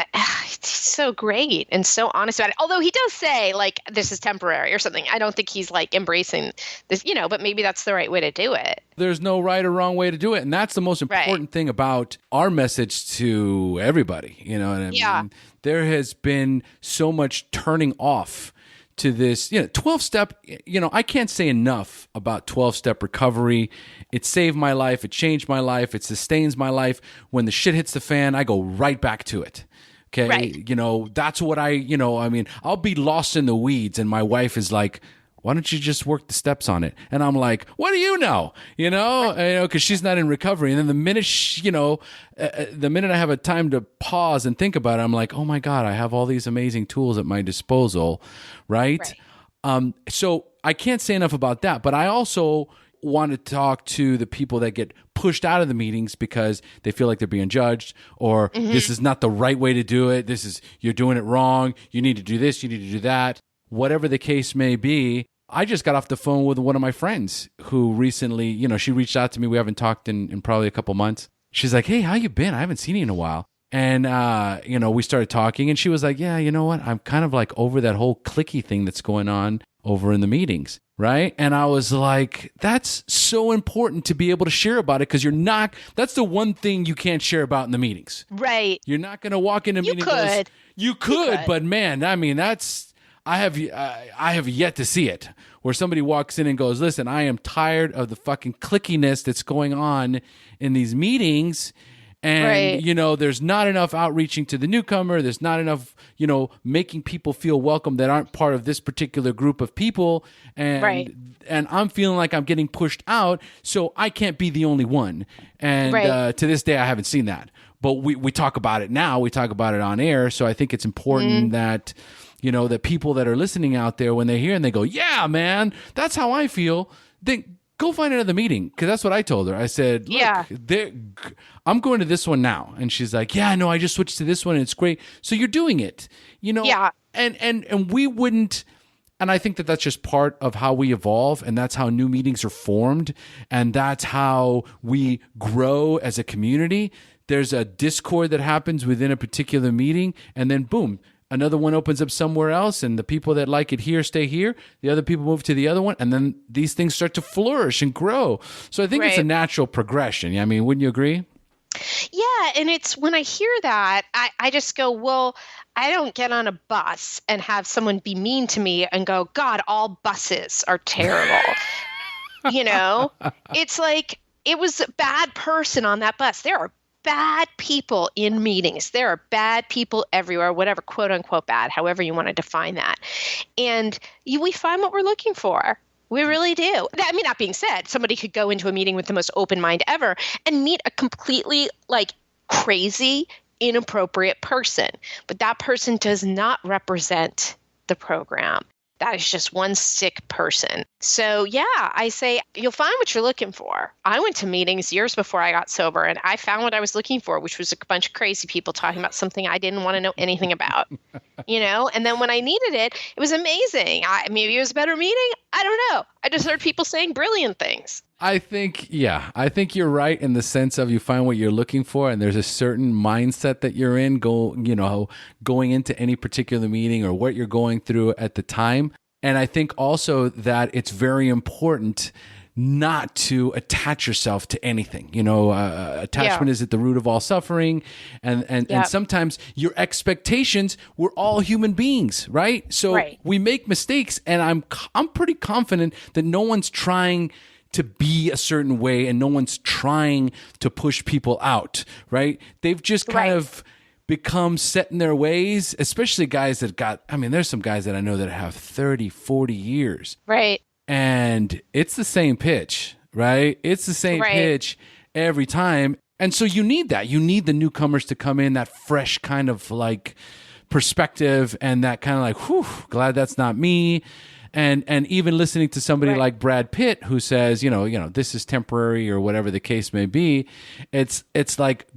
it's so great and so honest about it. Although he does say, like, this is temporary or something. I don't think he's, like, embracing this, but maybe that's the right way to do it. There's no right or wrong way to do it. And that's the most important thing about our message to everybody. And I mean, there has been so much turning off to this, 12-step, I can't say enough about 12-step recovery. It saved my life. It changed my life. It sustains my life. When the shit hits the fan, I go right back to it. Okay. Right. That's what I'll be lost in the weeds. And my wife is like, why don't you just work the steps on it? And I'm like, what do you know? Because she's not in recovery. And then the minute, the minute I have a time to pause and think about it, I'm like, oh my God, I have all these amazing tools at my disposal, right? So I can't say enough about that. But I also want to talk to the people that get pushed out of the meetings because they feel like they're being judged, or this is not the right way to do it. You're doing it wrong. You need to do this. You need to do that. Whatever the case may be. I just got off the phone with one of my friends who recently, she reached out to me. We haven't talked in probably a couple months. She's like, hey, how you been? I haven't seen you in a while. And, we started talking and she was like, yeah, you know what? I'm kind of like over that whole clicky thing that's going on over in the meetings. Right. And I was like, that's so important to be able to share about it because that's the one thing you can't share about in the meetings. Right. You're not going to walk into meetings. You could, but man, I mean, I have yet to see it where somebody walks in and goes, listen, I am tired of the fucking clickiness that's going on in these meetings. And, there's not enough outreaching to the newcomer. There's not enough, making people feel welcome that aren't part of this particular group of people. And I'm feeling like I'm getting pushed out. So I can't be the only one. And to this day, I haven't seen that. But we talk about it now. We talk about it on air. So I think it's important that that people that are listening out there, when they hear and they go, yeah, man, that's how I feel, then go find another meeting. Because that's what I told her. I said, look, I'm going to this one now. And she's like, yeah, no, I just switched to this one and it's great. So you're doing it, and we wouldn't. And I think that that's just part of how we evolve. And that's how new meetings are formed. And that's how we grow as a community. There's a discord that happens within a particular meeting. And then boom, another one opens up somewhere else, and the people that like it here stay here. The other people move to the other one, and then these things start to flourish and grow. So I think it's a natural progression. I mean, wouldn't you agree? Yeah, and it's when I hear that, I just go, well, I don't get on a bus and have someone be mean to me and go, God, all buses are terrible. It's like it was a bad person on that bus. There are bad people in meetings. There are bad people everywhere, whatever, quote unquote bad, however you want to define that. And we find what we're looking for. We really do. I mean, that being said, somebody could go into a meeting with the most open mind ever and meet a completely crazy, inappropriate person. But that person does not represent the program. That is just one sick person. So yeah, I say you'll find what you're looking for. I went to meetings years before I got sober and I found what I was looking for, which was a bunch of crazy people talking about something I didn't want to know anything about, and then when I needed it, it was amazing. Maybe it was a better meeting. I don't know. I just heard people saying brilliant things. I think you're right in the sense of you find what you're looking for, and there's a certain mindset that you're in going into any particular meeting or what you're going through at the time. And I think also that it's very important not to attach yourself to anything. Attachment is at the root of all suffering. And sometimes your expectations, we're all human beings, right? So we make mistakes, and I'm pretty confident that no one's trying to be a certain way and no one's trying to push people out, right? They've just kind of become set in their ways, especially guys that there's some guys that I know that have 30, 40 years. Right. And it's the same pitch, right? It's the same pitch every time. And so you need that. You need the newcomers to come in, that fresh kind of perspective and that kind of whew, glad that's not me. And even listening to somebody like Brad Pitt who says, this is temporary or whatever the case may be, it's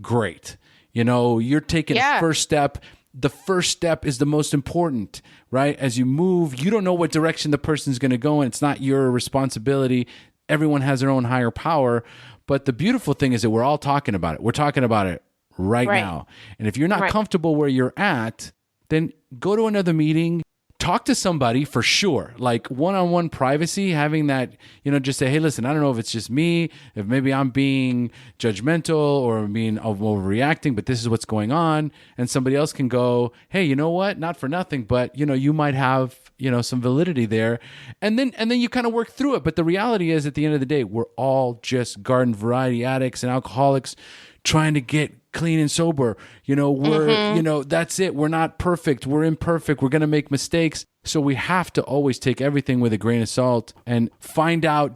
great. You're taking a first step. The first step is the most important, right? As you move, you don't know what direction the person's going to go in. It's not your responsibility. Everyone has their own higher power. But the beautiful thing is that we're all talking about it. We're talking about it right now. And if you're not comfortable where you're at, then go to another meeting. talk to somebody for sure, like one-on-one privacy, having that, just say, hey, listen, I don't know if it's just me, if maybe I'm being judgmental or being overreacting, but this is what's going on. And somebody else can go, hey, you know what? Not for nothing, but you might have, some validity there. And then you kind of work through it. But the reality is, at the end of the day, we're all just garden variety addicts and alcoholics trying to get clean and sober. We're, that's it. We're not perfect. We're imperfect. We're going to make mistakes. So we have to always take everything with a grain of salt and find our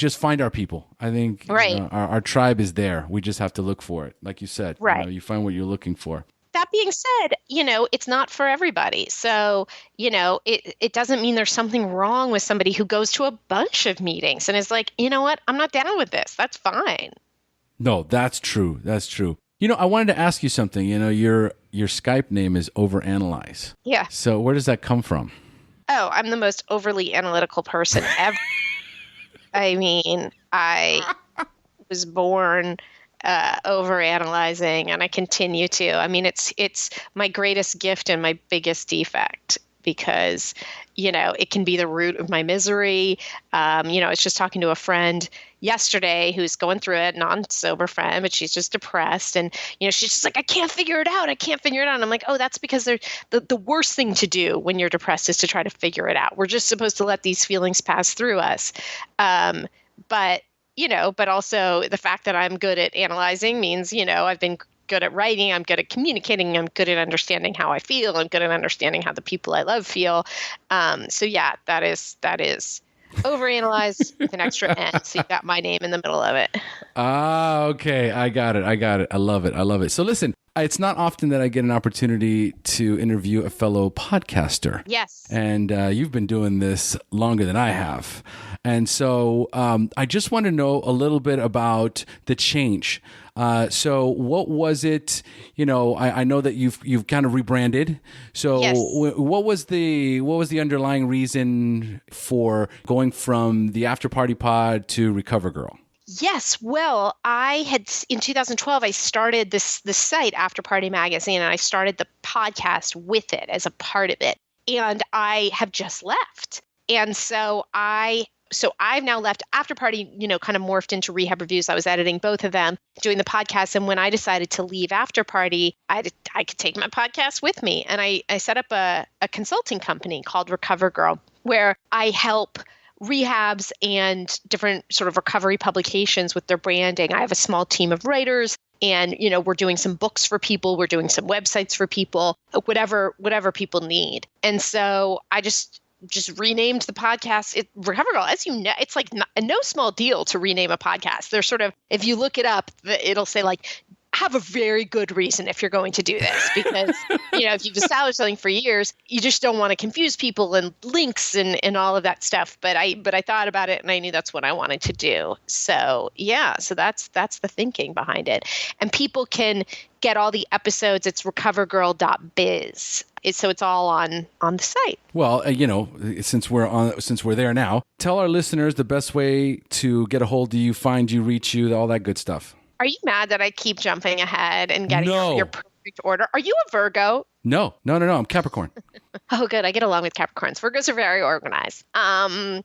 people. I think right. Our tribe is there. We just have to look for it. Like you said, right. You find what you're looking for. That being said, it's not for everybody. So, it doesn't mean there's something wrong with somebody who goes to a bunch of meetings and is like, you know what? I'm not down with this. That's fine. No, that's true. That's true. I wanted to ask you something. Your Skype name is Overanalyze. Yeah. So where does that come from? Oh, I'm the most overly analytical person ever. I mean, I was born overanalyzing, and I continue to. I mean, it's my greatest gift and my biggest defect, because, it can be the root of my misery. I was just talking to a friend yesterday who's going through it, non-sober friend, but she's just depressed. And, she's just like, I can't figure it out. And I'm like, oh, that's because the worst thing to do when you're depressed is to try to figure it out. We're just supposed to let these feelings pass through us. But also the fact that I'm good at analyzing means, I've been good at writing, I'm good at communicating, I'm good at understanding how I feel, I'm good at understanding how the people I love feel. So yeah, that is overanalyze with an extra N. So you got my name in the middle of it. Ah, okay. I got it. I love it. So listen, it's not often that I get an opportunity to interview a fellow podcaster. Yes. And you've been doing this longer than I have. And so I just want to know a little bit about the change. So what was it, I know that you've kind of rebranded. So yes. What was the underlying reason for going from the After Party Pod to Recover Girl? Yes. Well, in 2012, I started this site, After Party Magazine, and I started the podcast with it as a part of it. And I have just left. And so I've now left. After Party, kind of morphed into Rehab Reviews. I was editing both of them, doing the podcast. And when I decided to leave After Party, I could take my podcast with me. And I set up a consulting company called Recover Girl, where I help rehabs and different sort of recovery publications with their branding. I have a small team of writers, and, we're doing some books for people. We're doing some websites for people, whatever people need. And so I just renamed the podcast Recover Girl. As you know, it's like no small deal to rename a podcast. There's sort of, if you look it up, it'll say like, have a very good reason if you're going to do this, because, if you've established something for years, you just don't want to confuse people and links and all of that stuff. But I thought about it, and I knew that's what I wanted to do. So yeah, so that's the thinking behind it. And people can get all the episodes. It's recovergirl.biz. So it's all on the site. Well, since we're there now, tell our listeners the best way to get a hold of you, find you, reach you, all that good stuff. Are you mad that I keep jumping ahead and getting your perfect order? Are you a Virgo? No. I'm Capricorn. Oh, good. I get along with Capricorns. Virgos are very organized. So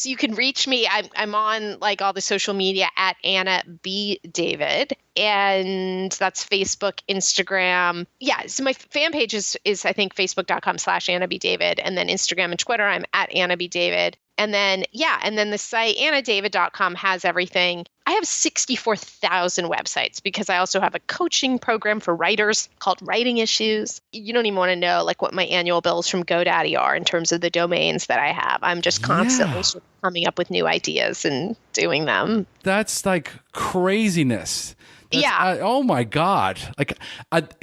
you can reach me. I'm on like all the social media at Anna B. David, and that's Facebook, Instagram. Yeah. So my fan page is I think facebook.com/Anna B. David, and then Instagram and Twitter, I'm at Anna B. David. And then the site annadavid.com has everything. I have 64,000 websites because I also have a coaching program for writers called Writing Issues. You don't even want to know like what my annual bills from GoDaddy are in terms of the domains that I have. I'm just constantly sort of coming up with new ideas and doing them. That's like craziness. Oh my God. Like,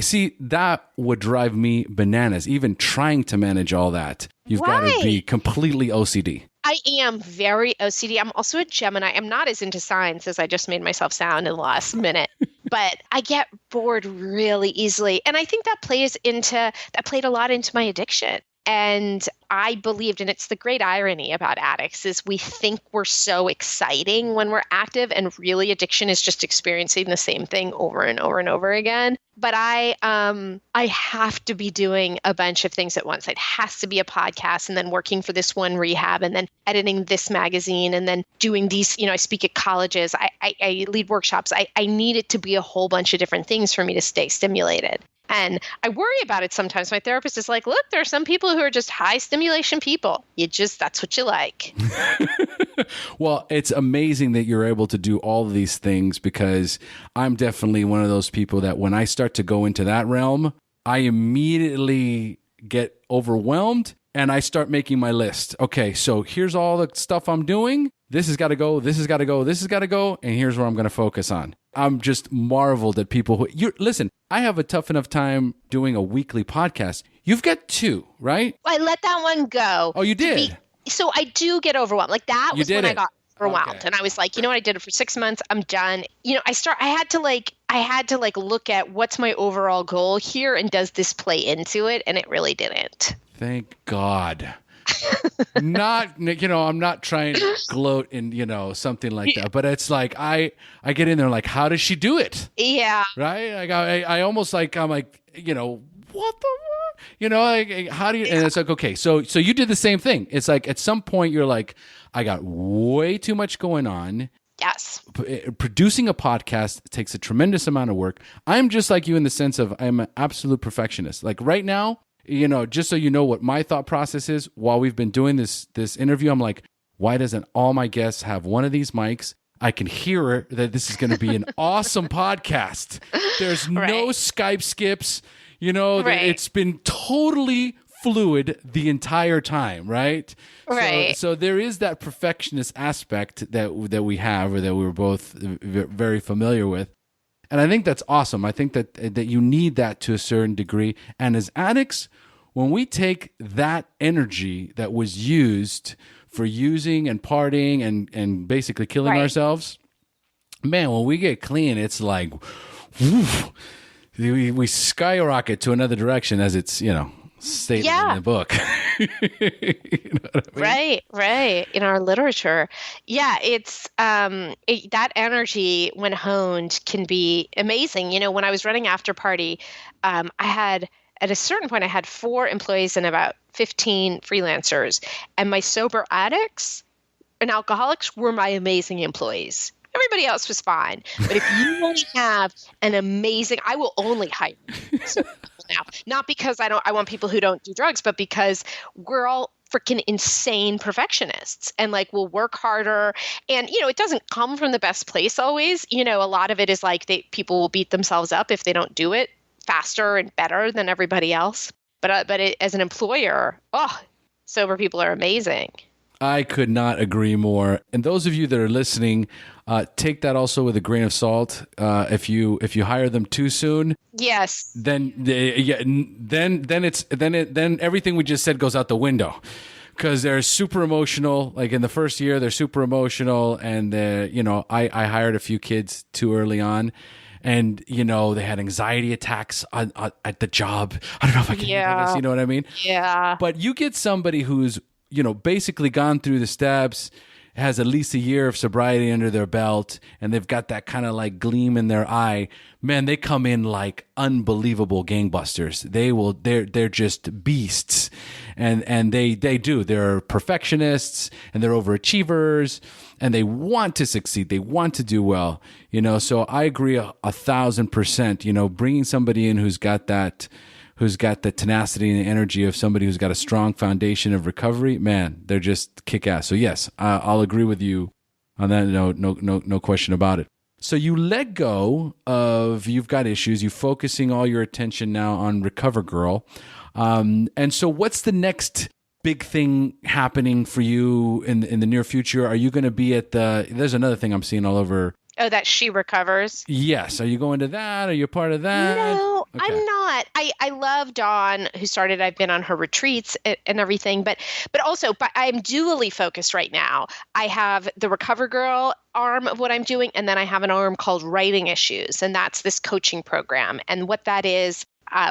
see, that would drive me bananas, even trying to manage all that. You've got to be completely OCD. I am very OCD. I'm also a Gemini. I'm not as into science as I just made myself sound in the last minute, but I get bored really easily. And I think that played a lot into my addiction. And I believed, and it's the great irony about addicts, is we think we're so exciting when we're active, and really addiction is just experiencing the same thing over and over and over again. But I have to be doing a bunch of things at once. It has to be a podcast, and then working for this one rehab, and then editing this magazine, and then doing these, I speak at colleges, I lead workshops. I need it to be a whole bunch of different things for me to stay stimulated. And I worry about it sometimes. My therapist is like, look, there are some people who are just high stimulation people. That's what you like. Well, it's amazing that you're able to do all of these things, because I'm definitely one of those people that when I start to go into that realm, I immediately get overwhelmed and I start making my list. Okay, so here's all the stuff I'm doing. This has got to go, this has got to go, this has got to go, and here's where I'm going to focus on. I'm just marveled at people who, listen, I have a tough enough time doing a weekly podcast. You've got 2, right? I let that one go. Oh, you did? So I do get overwhelmed. Like that was when I got overwhelmed. Okay. And I was like, I did it for 6 months. I'm done. I had to look at what's my overall goal here, and does this play into it? And it really didn't. Thank God. I'm not trying to gloat in, something like that, but it's like, I get in there like, how does she do it? Yeah. Right. Like I almost like, I'm like, what the, like, how do you, and it's like, okay, so you did the same thing. It's like, at some point you're like, I got way too much going on. Yes. Producing a podcast takes a tremendous amount of work. I'm just like you in the sense of I'm an absolute perfectionist. Like right now, just so you know what my thought process is while we've been doing this interview, I'm like, why doesn't all my guests have one of these mics? I can hear that this is going to be an awesome podcast. There's no Skype skips. It's been totally fluid the entire time, right? Right. So there is that perfectionist aspect that we have, or that we're both very familiar with. And I think that's awesome. I think that you need that to a certain degree. And as addicts, when we take that energy that was used for using and partying and basically killing ourselves, man, when we get clean, it's like, woof, we skyrocket to another direction, as it's, stated in the book. You know what I mean? Right. In our literature. Yeah, it's that energy when honed can be amazing. When I was running After Party, at a certain point, I had 4 employees and about 15 freelancers. And my sober addicts and alcoholics were my amazing employees. Everybody else was fine. But if you only have an amazing, I will only hire now. Not because I want people who don't do drugs, but because we're all freaking insane perfectionists and we'll work harder. And, it doesn't come from the best place always. A lot of it is like people will beat themselves up if they don't do it faster and better than everybody else. But as an employer, sober people are amazing. I could not agree more. And those of you that are listening, take that also with a grain of salt. If you hire them too soon, yes, then everything we just said goes out the window, because they're super emotional. Like in the first year, they're super emotional, and I hired a few kids too early on. And, they had anxiety attacks at the job. I don't know if I can handle this, you know what I mean? Yeah. But you get somebody who's, basically gone through the steps, has at least a year of sobriety under their belt, and they've got that kind of gleam in their eye. Man, they come in like unbelievable gangbusters. They're just beasts. And they do. They're perfectionists, and they're overachievers, and they want to succeed. They want to do well, so I agree 1,000%, bringing somebody in who's got the tenacity and the energy of somebody who's got a strong foundation of recovery, man, they're just kick-ass. So yes, I'll agree with you on that. No question about it. So you let go of, you've got issues, you're focusing all your attention now on Recover Girl. And so what's the next big thing happening for you in the near future? Are you going to be at there's another thing I'm seeing all over. Oh, that She Recovers? Yes. Are you going to that? Are you part of that? No, okay. I'm not. I love Dawn, who started, I've been on her retreats and everything, but I'm dually focused right now. I have the Recover Girl arm of what I'm doing, and then I have an arm called Writing Issues, and that's this coaching program. And what that is,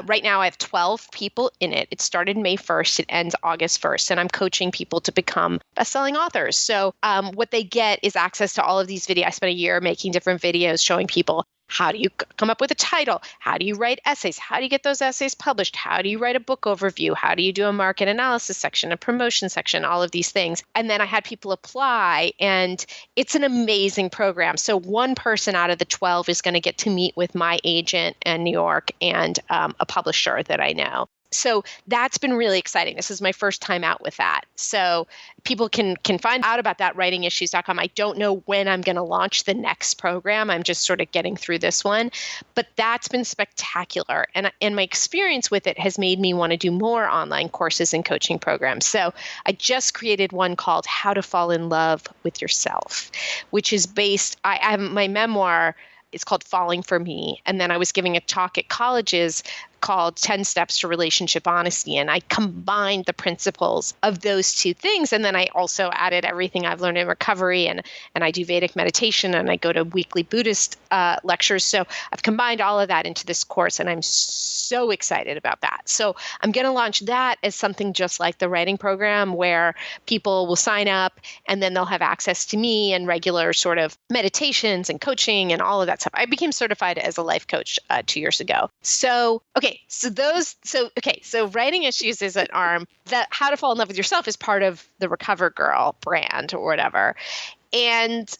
right now I have 12 people in it. It started May 1st. It ends August 1st. And I'm coaching people to become best-selling authors. So what they get is access to all of these videos. I spent a year making different videos showing people how do you come up with a title? How do you write essays? How do you get those essays published? How do you write a book overview? How do you do a market analysis section, a promotion section, all of these things? And then I had people apply, and it's an amazing program. So one person out of the 12 is going to get to meet with my agent in New York and a publisher that I know. So that's been really exciting. This is my first time out with that. So people can find out about that writingissues.com. I don't know when I'm going to launch the next program. I'm just sort of getting through this one, but that's been spectacular. And my experience with it has made me want to do more online courses and coaching programs. So I just created one called How to Fall in Love with Yourself, which is based, I have my memoir. It's called Falling for Me. And then I was giving a talk at colleges called 10 Steps to Relationship Honesty. And I combined the principles of those two things. And then I also added everything I've learned in recovery. And I do Vedic meditation, and I go to weekly Buddhist lectures. So I've combined all of that into this course, and I'm so excited about that. So I'm going to launch that as something just like the writing program, where people will sign up and then they'll have access to me and regular sort of meditations and coaching and all of that stuff. I became certified as a life coach 2 years ago. So Writing Issues is an arm. That How to Fall in Love with Yourself is part of the Recover Girl brand or whatever. And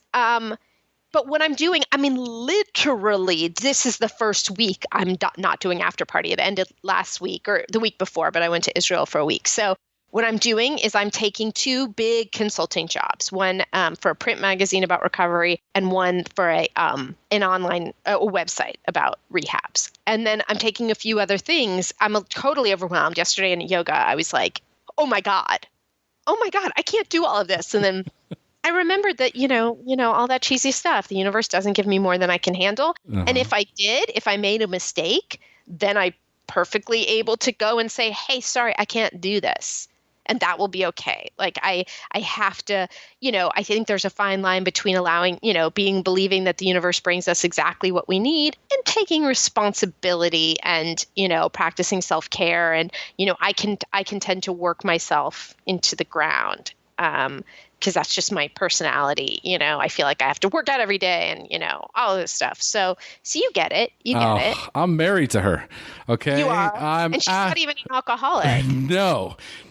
but what I'm doing, I mean, literally, this is the first week I'm not doing after party. It ended last week or the week before, but I went to Israel for a week. So what I'm doing is I'm taking 2 big consulting jobs, one for a print magazine about recovery and one for an online website about rehabs. And then I'm taking a few other things. I'm totally overwhelmed. Yesterday in yoga, I was like, oh my God, I can't do all of this. And then I remembered that, all that cheesy stuff, the universe doesn't give me more than I can handle. Uh-huh. And if I made a mistake, then I'm perfectly able to go and say, hey, sorry, I can't do this. And that will be okay. Like I have to, I think there's a fine line between allowing, believing that the universe brings us exactly what we need and taking responsibility and, practicing self-care. And, I can tend to work myself into the ground. Because that's just my personality. I feel like I have to work out every day and, all of this stuff. So you get it. You get it. I'm married to her. Okay. You are. And she's not even an alcoholic.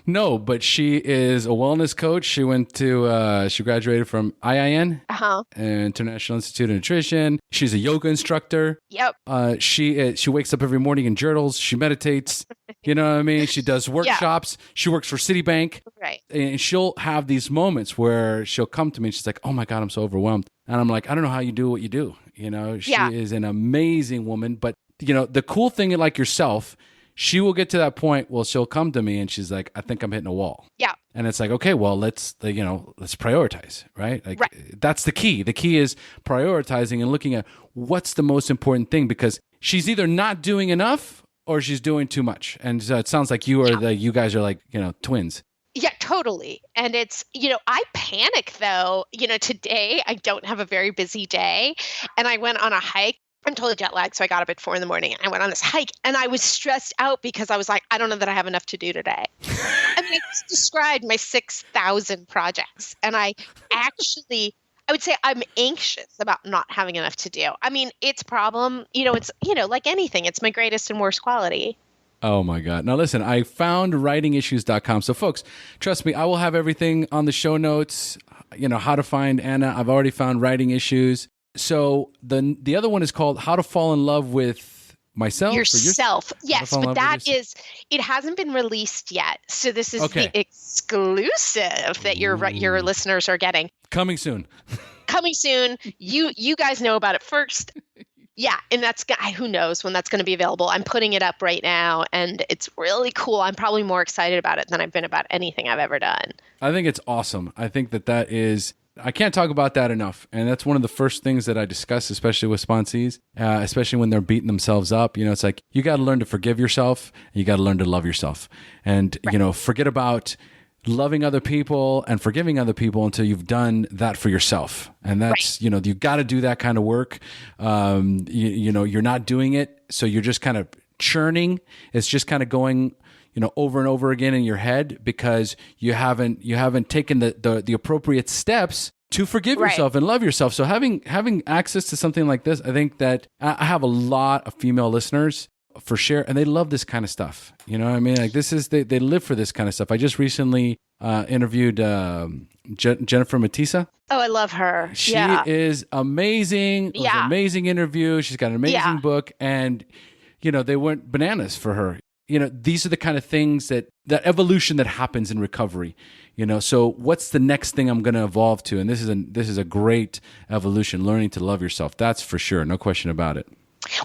No, but she is a wellness coach. She went to, she graduated from IIN, International Institute of Nutrition. She's a yoga instructor. Yep. She wakes up every morning and journals. She meditates. You know what I mean? She does workshops. Yeah. She works for Citibank. Right. And she'll have these moments where she'll come to me and she's like, oh my God, I'm so overwhelmed. And I'm like, I don't know how you do what you do. She is an amazing woman. But, the cool thing, like yourself, she will get to that point. Well, she'll come to me and she's like, I think I'm hitting a wall. Yeah. And it's like, okay, well, let's prioritize, right? Like, right. That's the key. The key is prioritizing and looking at what's the most important thing, because she's either not doing enough or she's doing too much. And so it sounds like you guys are like, twins. Yeah, totally. And it's, I panic though. Today I don't have a very busy day, and I went on a hike. I'm totally jet lagged, so I got up at 4 a.m. and I went on this hike, and I was stressed out because I was like, I don't know that I have enough to do today. I mean, I just described my 6,000 projects, and I would say I'm anxious about not having enough to do. I mean, it's a problem, it's, like anything, it's my greatest and worst quality. Oh my God. Now listen, I found writingissues.com. So folks, trust me, I will have everything on the show notes, how to find Anna. I've already found Writing Issues. So the other one is called How to Fall in Love with Myself. Yourself. Yes, but that is, it hasn't been released yet. So this is the exclusive that your listeners are getting. Coming soon. Coming soon. You guys know about it first. Yeah, and who knows when that's going to be available. I'm putting it up right now, and it's really cool. I'm probably more excited about it than I've been about anything I've ever done. I think it's awesome. I think that is, I can't talk about that enough. And that's one of the first things that I discuss, especially with sponsees, especially when they're beating themselves up. It's like, you got to learn to forgive yourself, and you got to learn to love yourself. And, forget about loving other people and forgiving other people until you've done that for yourself. And that's, you've got to do that kind of work. You're not doing it. So you're just kind of churning. It's just kind of going, over and over again in your head because you haven't taken the appropriate steps to forgive yourself and love yourself. So having access to something like this, I think that I have a lot of female listeners for SHAIR, and they love this kind of stuff. You know what I mean? Like they live for this kind of stuff. I just recently interviewed Jennifer Matissa. Oh, I love her. She is amazing. It was an amazing interview. She's got an amazing book, and they went bananas for her. These are the kind of things that evolution that happens in recovery. So what's the next thing I'm going to evolve to? And this is a great evolution, learning to love yourself. That's for sure. No question about it.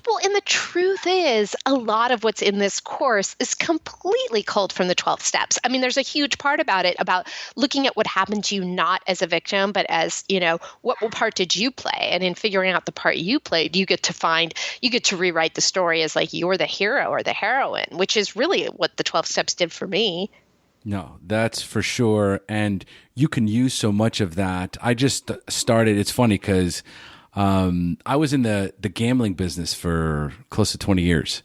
Well, and the truth is, a lot of what's in this course is completely culled from the 12 steps. I mean, there's a huge part about it, about looking at what happened to you not as a victim, but as, what part did you play? And in figuring out the part you played, you get to rewrite the story as like you're the hero or the heroine, which is really what the 12 steps did for me. No, that's for sure. And you can use so much of that. I just started, it's funny because I was in the gambling business for close to 20 years.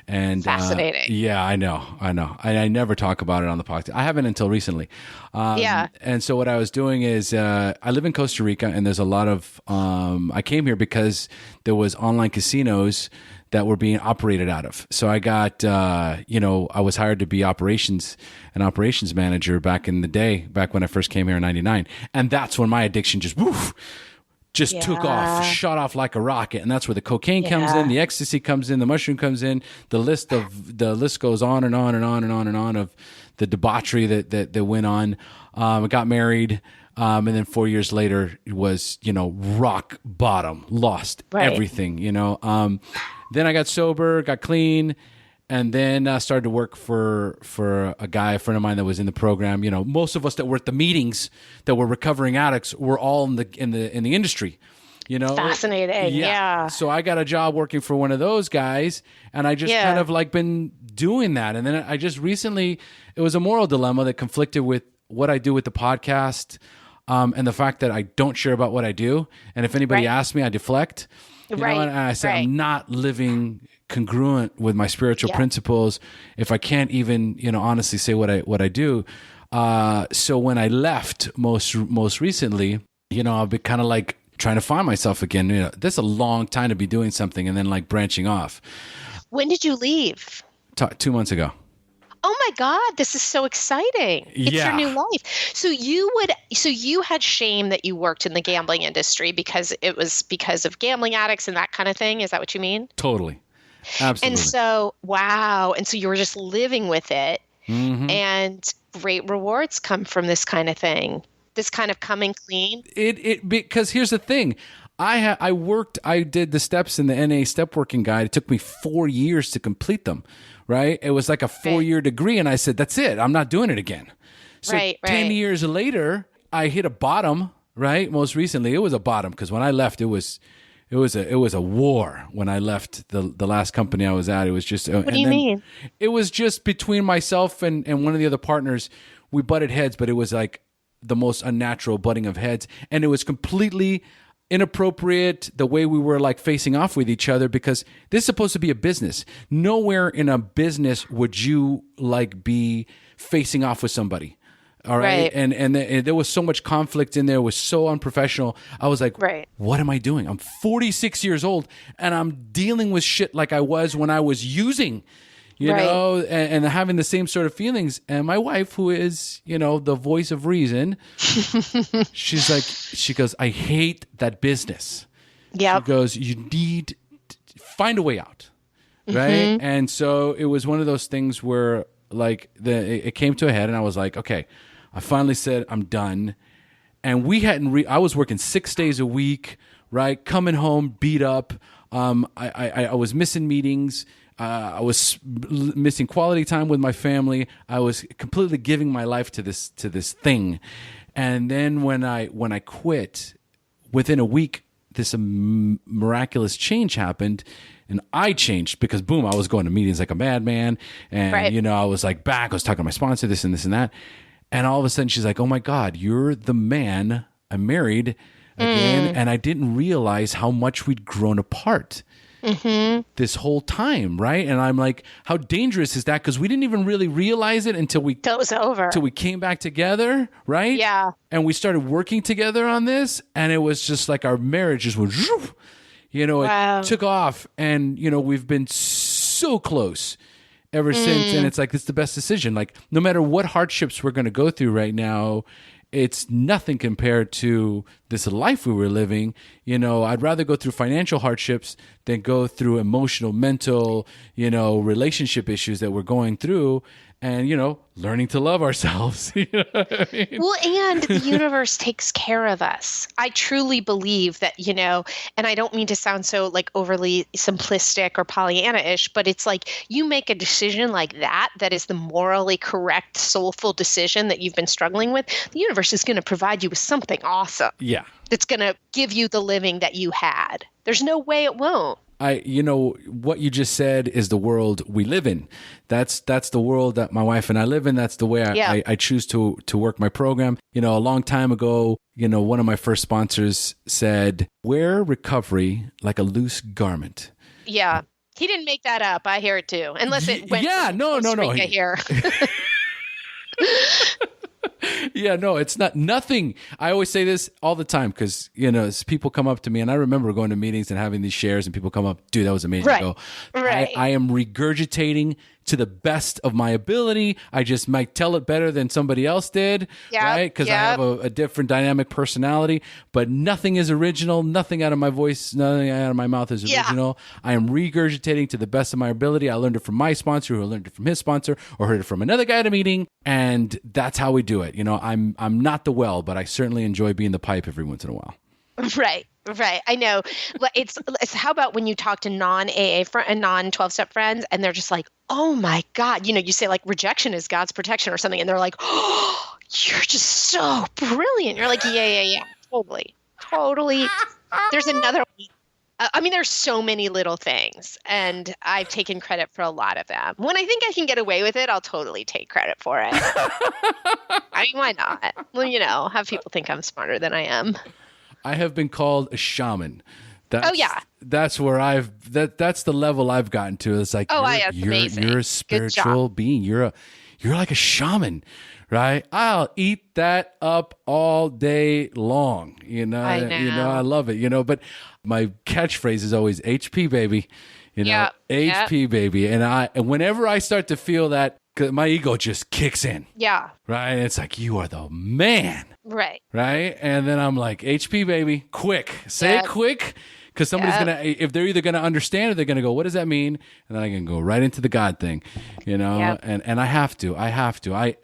And fascinating. Yeah, I know. I never talk about it on the podcast. I haven't until recently. And so what I was doing is I live in Costa Rica, and there's a lot of I came here because there was online casinos that were being operated out of. So I got, I was hired to be an operations manager back in the day, back when I first came here in 99. And that's when my addiction just took off, shot off like a rocket. And that's where the cocaine comes in, the ecstasy comes in, the mushroom comes in, the list goes on and on and on and on and on of the debauchery that went on. I got married. And then 4 years later it was, rock bottom, lost everything, Then I got sober, got clean, and then started to work for a friend of mine that was in the program. Most of us that were at the meetings that were recovering addicts were all in the industry. Fascinating. Yeah. So I got a job working for one of those guys, and I just kind of like been doing that. And then I just recently, it was a moral dilemma that conflicted with what I do with the podcast, and the fact that I don't share about what I do. And if anybody asks me, I deflect. And I say I'm not living congruent with my spiritual principles if I can't even, honestly say what I do. So when I left most recently, I've been kind of like trying to find myself again. This is a long time to be doing something and then like branching off. When did you leave? 2 months ago. Oh my God, this is so exciting. It's your new life. So you had shame that you worked in the gambling industry because it was because of gambling addicts and that kind of thing. Is that what you mean? Totally. Absolutely. And so, wow. And so you were just living with it, and great rewards come from this kind of thing, this kind of coming clean. Because here's the thing. I did the steps in the NA step working guide. It took me 4 years to complete them. Right. It was like a 4-year degree. And I said, that's it. I'm not doing it again. So 10 years later, I hit a bottom, right? Most recently, it was a bottom because when I left, it was a war when I left the last company I was at. It was just, what do you mean? It was just between myself and one of the other partners. We butted heads, but it was like the most unnatural butting of heads. And it was completely inappropriate the way we were like facing off with each other, because this is supposed to be a business. Nowhere in a business would you like be facing off with somebody. All right. And there was so much conflict in there. It was so unprofessional. I was like, what am I doing? I'm 46 years old and I'm dealing with shit like I was when I was using, and having the same sort of feelings. And my wife, who is, the voice of reason, she goes, I hate that business. Yeah. She goes, you need to find a way out. Right. And so it was one of those things where like it came to a head and I was like, okay, I finally said, I'm done. And we I was working 6 days a week, right? Coming home, beat up. I was missing meetings. I was missing quality time with my family. I was completely giving my life to this thing. And then when I quit, within a week, this miraculous change happened. And I changed because, boom, I was going to meetings like a madman. And, I was like back. I was talking to my sponsor, this and this and that. And all of a sudden she's like, oh, my God, you're the man. I'm married again. And I didn't realize how much we'd grown apart. this whole time, right? And I'm like, how dangerous is that? Because we didn't even really realize it until it was over. Until we came back together, right? Yeah. And we started working together on this, and it was just like our marriage just went, Wow. it took off, and we've been so close ever since. And it's like, it's the best decision. Like, no matter what hardships we're going to go through right now, it's nothing compared to this life we were living. I'd rather go through financial hardships than go through emotional, mental, relationship issues that we're going through, and, learning to love ourselves. You know what I mean? Well, and the universe takes care of us. I truly believe that, and I don't mean to sound so like overly simplistic or Pollyanna-ish, but it's like you make a decision like that is the morally correct, soulful decision that you've been struggling with. The universe is going to provide you with something awesome. Yeah. That's going to give you the living that you had. There's no way it won't. What you just said is the world we live in. That's the world that my wife and I live in. That's the way I choose to work my program. A long time ago, one of my first sponsors said, wear recovery like a loose garment. Yeah. He didn't make that up. I hear it too. Unless it went no. I hear. Yeah, no, it's nothing. I always say this all the time because, as people come up to me, and I remember going to meetings and having these shares, and people come up, dude, that was amazing. Right. I go, right. I am regurgitating to the best of my ability. I just might tell it better than somebody else did, right? Because I have a different dynamic personality, but nothing is original. Nothing out of my voice, nothing out of my mouth is original. I am regurgitating to the best of my ability. I learned it from my sponsor, who learned it from his sponsor, or heard it from another guy at a meeting, and that's how we do it. I'm not the well, but I certainly enjoy being the pipe every once in a while. Right. I know. It's how about when you talk to non-AA and non-12-step friends, and they're just like, oh my God, you say like rejection is God's protection or something, and they're like, oh, you're just so brilliant. You're like, yeah, totally. There's another one. There's so many little things, and I've taken credit for a lot of them. When I think I can get away with it, I'll totally take credit for it. Why not? Well, have people think I'm smarter than I am. I have been called a shaman. That's where that's the level I've gotten to. It's like, you're a spiritual being. You're like a shaman, right? I'll eat that up all day long. I know. I love it, but my catchphrase is always HP baby, HP baby. And whenever I start to feel that, my ego just kicks in. Yeah. Right. And it's like, you are the man. Right. Right. And then I'm like, HP baby, quick. Say it quick. Because somebody's going to, if they're either going to understand or they're going to go, what does that mean? And then I can go right into the God thing, and I have to.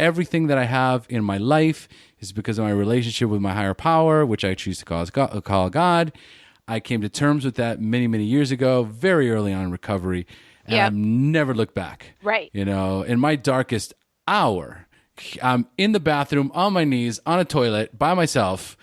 Everything that I have in my life is because of my relationship with my higher power, which I choose to call God. I came to terms with that many, many years ago, very early on in recovery. And I've never looked back. Right. In my darkest hour, I'm in the bathroom, on my knees, on a toilet, by myself,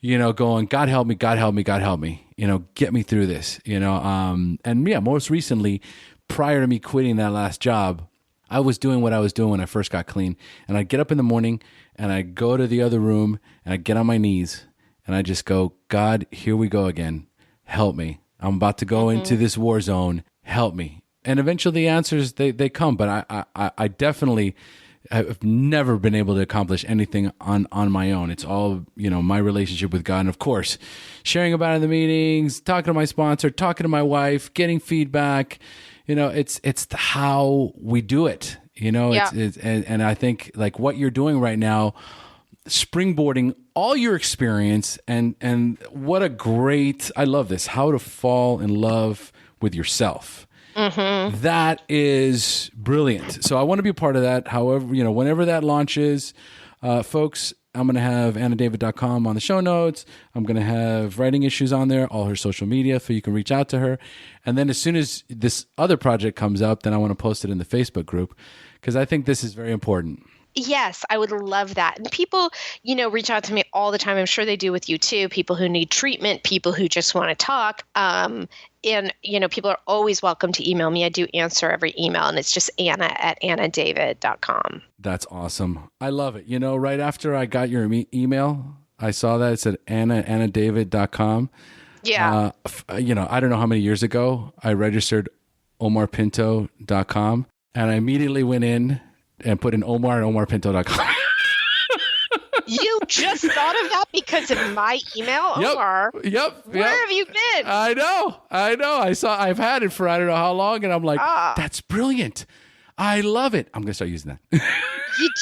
going, God help me, God help me, God help me, get me through this, most recently, prior to me quitting that last job, I was doing what I was doing when I first got clean. And I'd get up in the morning and I'd go to the other room and I'd get on my knees and I just go, God, here we go again. Help me. I'm about to go into this war zone. Help me. And eventually the answers, they come, but I definitely have never been able to accomplish anything on my own. It's all, my relationship with God. And of course, sharing about it in the meetings, talking to my sponsor, talking to my wife, getting feedback, it's how we do it, and I think like what you're doing right now, springboarding all your experience and what a great, I love this, how to fall in love with yourself. Mm-hmm. That is brilliant. So I want to be a part of that. However, whenever that launches, folks, I'm going to have AnnaDavid.com on the show notes. I'm going to have Writing Issues on there, all her social media, so you can reach out to her. And then as soon as this other project comes up, then I want to post it in the Facebook group because I think this is very important. Yes, I would love that. And people, reach out to me all the time. I'm sure they do with you too. People who need treatment, people who just want to talk. And, people are always welcome to email me. I do answer every email, and it's just Anna@AnnaDavid.com. That's awesome. I love it. Right after I got your email, I saw that it said Anna@AnnaDavid.com. Yeah. I don't know how many years ago I registered omarpinto.com, and I immediately went in and put in Omar at omarpinto.com. You just thought of that because of my email, Omar. Yep. Where have you been? I know. I've had it for I don't know how long, and I'm like, that's brilliant. I love it. I'm gonna start using that.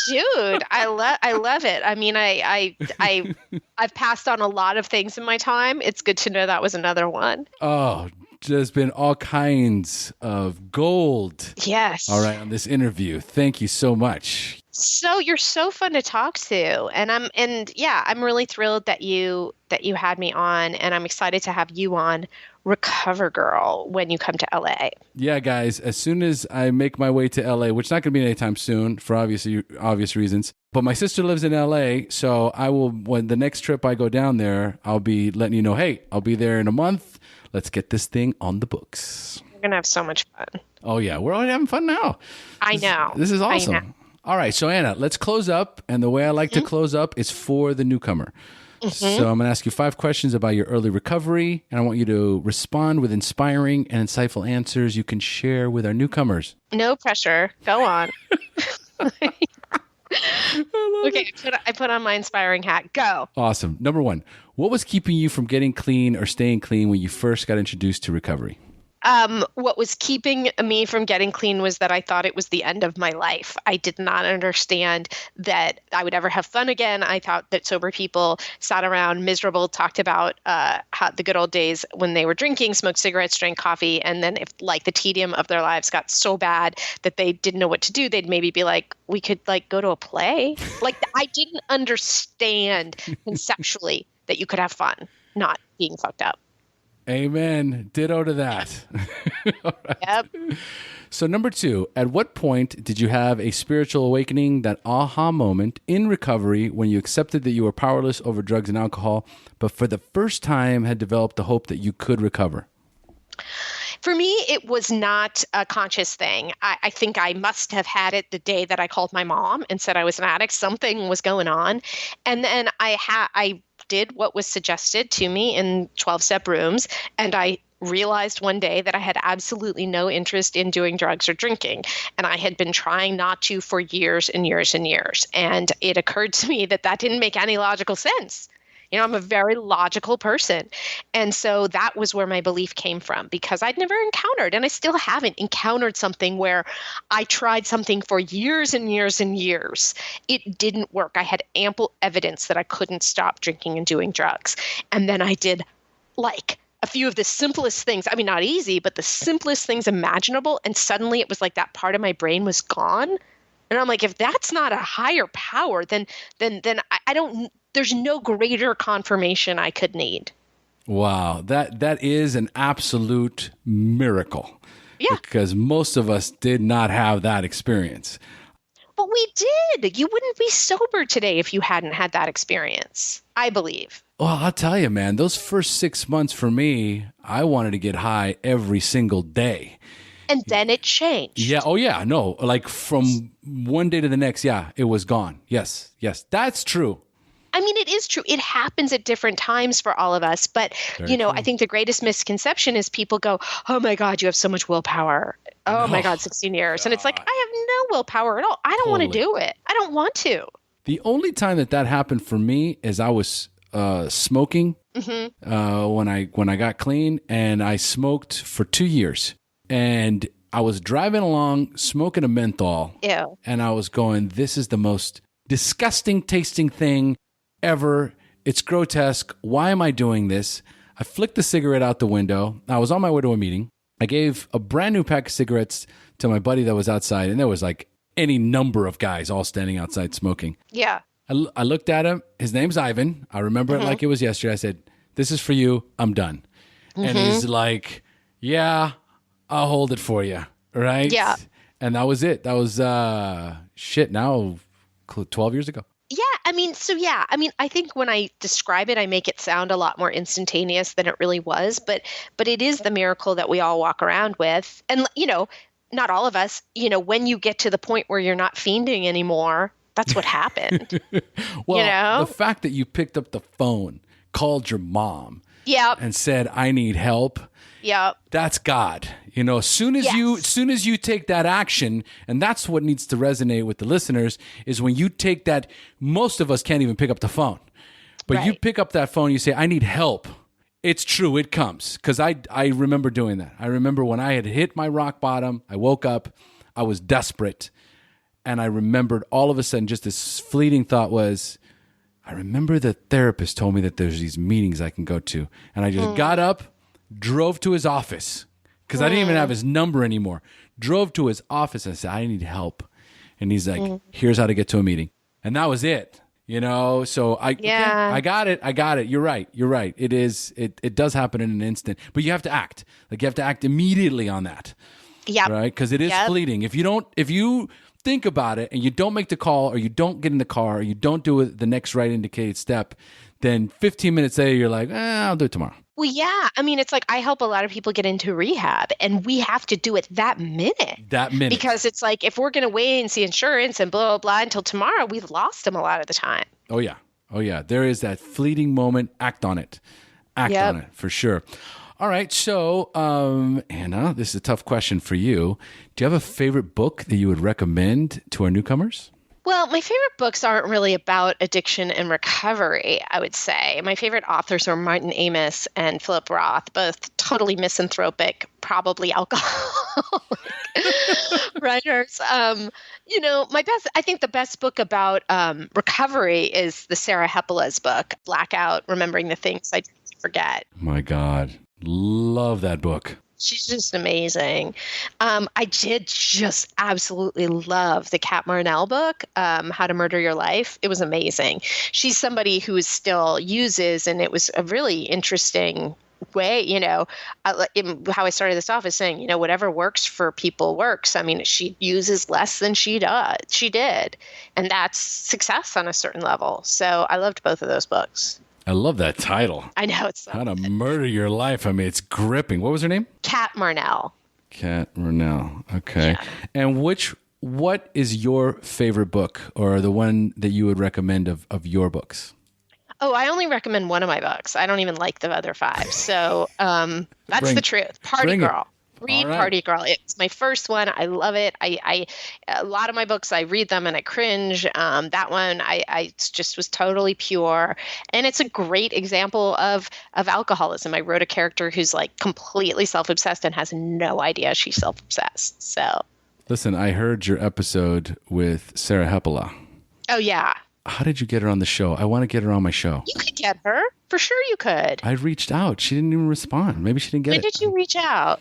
Dude, I love it. I mean, I've passed on a lot of things in my time. It's good to know that was another one. Oh, there's been all kinds of gold. Yes. All right, on this interview. Thank you so much. So you're so fun to talk to, and I'm really thrilled that you had me on, and I'm excited to have you on Recover Girl when you come to LA. Yeah, guys, as soon as I make my way to LA, which is not going to be anytime soon for obvious reasons, but my sister lives in LA, so I will, when the next trip I go down there, I'll be letting you know, hey, I'll be there in a month. Let's get this thing on the books. We're going to have so much fun. Oh, yeah. We're already having fun now. I know. This is awesome. All right. So, Anna, let's close up. And the way I like to close up is for the newcomer. So I'm going to ask you 5 questions about your early recovery. And I want you to respond with inspiring and insightful answers you can share with our newcomers. No pressure. Go on. Okay, I put on my inspiring hat. Go. Awesome. Number 1, what was keeping you from getting clean or staying clean when you first got introduced to recovery? What was keeping me from getting clean was that I thought it was the end of my life. I did not understand that I would ever have fun again. I thought that sober people sat around miserable, talked about how the good old days when they were drinking, smoked cigarettes, drank coffee, and then if like the tedium of their lives got so bad that they didn't know what to do, they'd maybe be like, we could like go to a play. Like I didn't understand conceptually that you could have fun not being fucked up. Amen. Ditto to that. All right. Yep. So number 2, at what point did you have a spiritual awakening, that aha moment in recovery when you accepted that you were powerless over drugs and alcohol, but for the first time had developed the hope that you could recover? For me, it was not a conscious thing. I think I must have had it the day that I called my mom and said I was an addict. Something was going on. And then I did what was suggested to me in 12-step rooms, and I realized one day that I had absolutely no interest in doing drugs or drinking. And I had been trying not to for years and years and years. And it occurred to me that didn't make any logical sense. You know, I'm a very logical person. And so that was where my belief came from, because I'd never encountered, and I still haven't encountered, something where I tried something for years and years and years. It didn't work. I had ample evidence that I couldn't stop drinking and doing drugs. And then I did like a few of the simplest things. I mean, not easy, but the simplest things imaginable. And suddenly it was like that part of my brain was gone. And I'm like, if that's not a higher power, then I don't, there's no greater confirmation I could need. Wow. That is an absolute miracle. Yeah. Because most of us did not have that experience. But we did. You wouldn't be sober today if you hadn't had that experience, I believe. Well, I'll tell you, man, those first 6 months for me, I wanted to get high every single day. And then it changed. Yeah. Oh, yeah. No, like from one day to the next. Yeah, it was gone. Yes. That's true. I mean, it is true. It happens at different times for all of us. But, Very true. I think the greatest misconception is people go, oh, my God, you have so much willpower. Oh, my God, 16 years. And it's like, I have no willpower at all. I don't want to do it. I don't want to. The only time that happened for me is I was smoking when I got clean, and I smoked for 2 years. And I was driving along smoking a menthol. Ew. And I was going, this is the most disgusting tasting thing ever. It's grotesque. Why am I doing this? I flicked the cigarette out the window. I was on my way to a meeting. I gave a brand new pack of cigarettes to my buddy that was outside. And there was like any number of guys all standing outside smoking. Yeah. I looked at him. His name's Ivan. I remember it like it was yesterday. I said, this is for you. I'm done. And he's like, yeah, I'll hold it for you. Right? Yeah. And that was it. That was, now 12 years ago. Yeah. I mean, I think when I describe it, I make it sound a lot more instantaneous than it really was. But it is the miracle that we all walk around with. And, not all of us, when you get to the point where you're not fiending anymore, That's what happened. Well, the fact that you picked up the phone, called your mom, Yep. and said, "I need help." Yep. That's God. As soon as you take that action, and that's what needs to resonate with the listeners, is when you take that. Most of us can't even pick up the phone, but you pick up that phone, you say, "I need help." It's true, it comes, because I remember doing that. I remember when I had hit my rock bottom. I woke up, I was desperate, and I remembered all of a sudden, just this fleeting thought was, I remember the therapist told me that there's these meetings I can go to, and I just got up, drove to his office, because I didn't even have his number anymore. Drove to his office and said, "I need help." And he's like, "Here's how to get to a meeting." And that was it. So I got it. You're right. It does happen in an instant, but you have to act. Like, you have to act immediately on that. Yeah. Right? Because it is fleeting. If you think about it and you don't make the call, or you don't get in the car, or you don't do it the next right indicated step, then 15 minutes later, you're like, I'll do it tomorrow. Well, yeah. I mean, it's like I help a lot of people get into rehab, and we have to do it that minute. Because it's like, if we're going to wait and see insurance and blah, blah, blah until tomorrow, we've lost them a lot of the time. Oh, yeah. There is that fleeting moment. Act on it. On it, for sure. All right. So, Anna, this is a tough question for you. Do you have a favorite book that you would recommend to our newcomers? Well, my favorite books aren't really about addiction and recovery, I would say. My favorite authors are Martin Amis and Philip Roth, both totally misanthropic, probably alcoholic writers. I think the best book about recovery is the Sarah Hepola's book, Blackout, Remembering the Things I Didn't Forget. My God. Love that book. She's just amazing. I did just absolutely love the Kat Marnell book, How to Murder Your Life. It was amazing. She's somebody who still uses, and it was a really interesting way, how I started this off is saying, whatever works for people works. I mean, she uses less than she did. And that's success on a certain level. So I loved both of those books. I love that title. I know. It's How to Murder Your Life. I mean, it's gripping. What was her name? Kat Marnell. Kat Marnell. Okay. Yeah. And what is your favorite book, or the one that you would recommend of your books? Oh, I only recommend one of my books. I don't even like the other 5. So that's the truth. Party Girl. Read Party Girl. It's my first one. I love it. I a lot of my books, I read them and I cringe. That one, I just was totally pure. And it's a great example of alcoholism. I wrote a character who's like completely self-obsessed and has no idea she's self-obsessed. So, listen, I heard your episode with Sarah Hepola. Oh, yeah. How did you get her on the show? I want to get her on my show. You could get her. For sure you could. I reached out. She didn't even respond. Maybe she didn't get it. When did you reach out?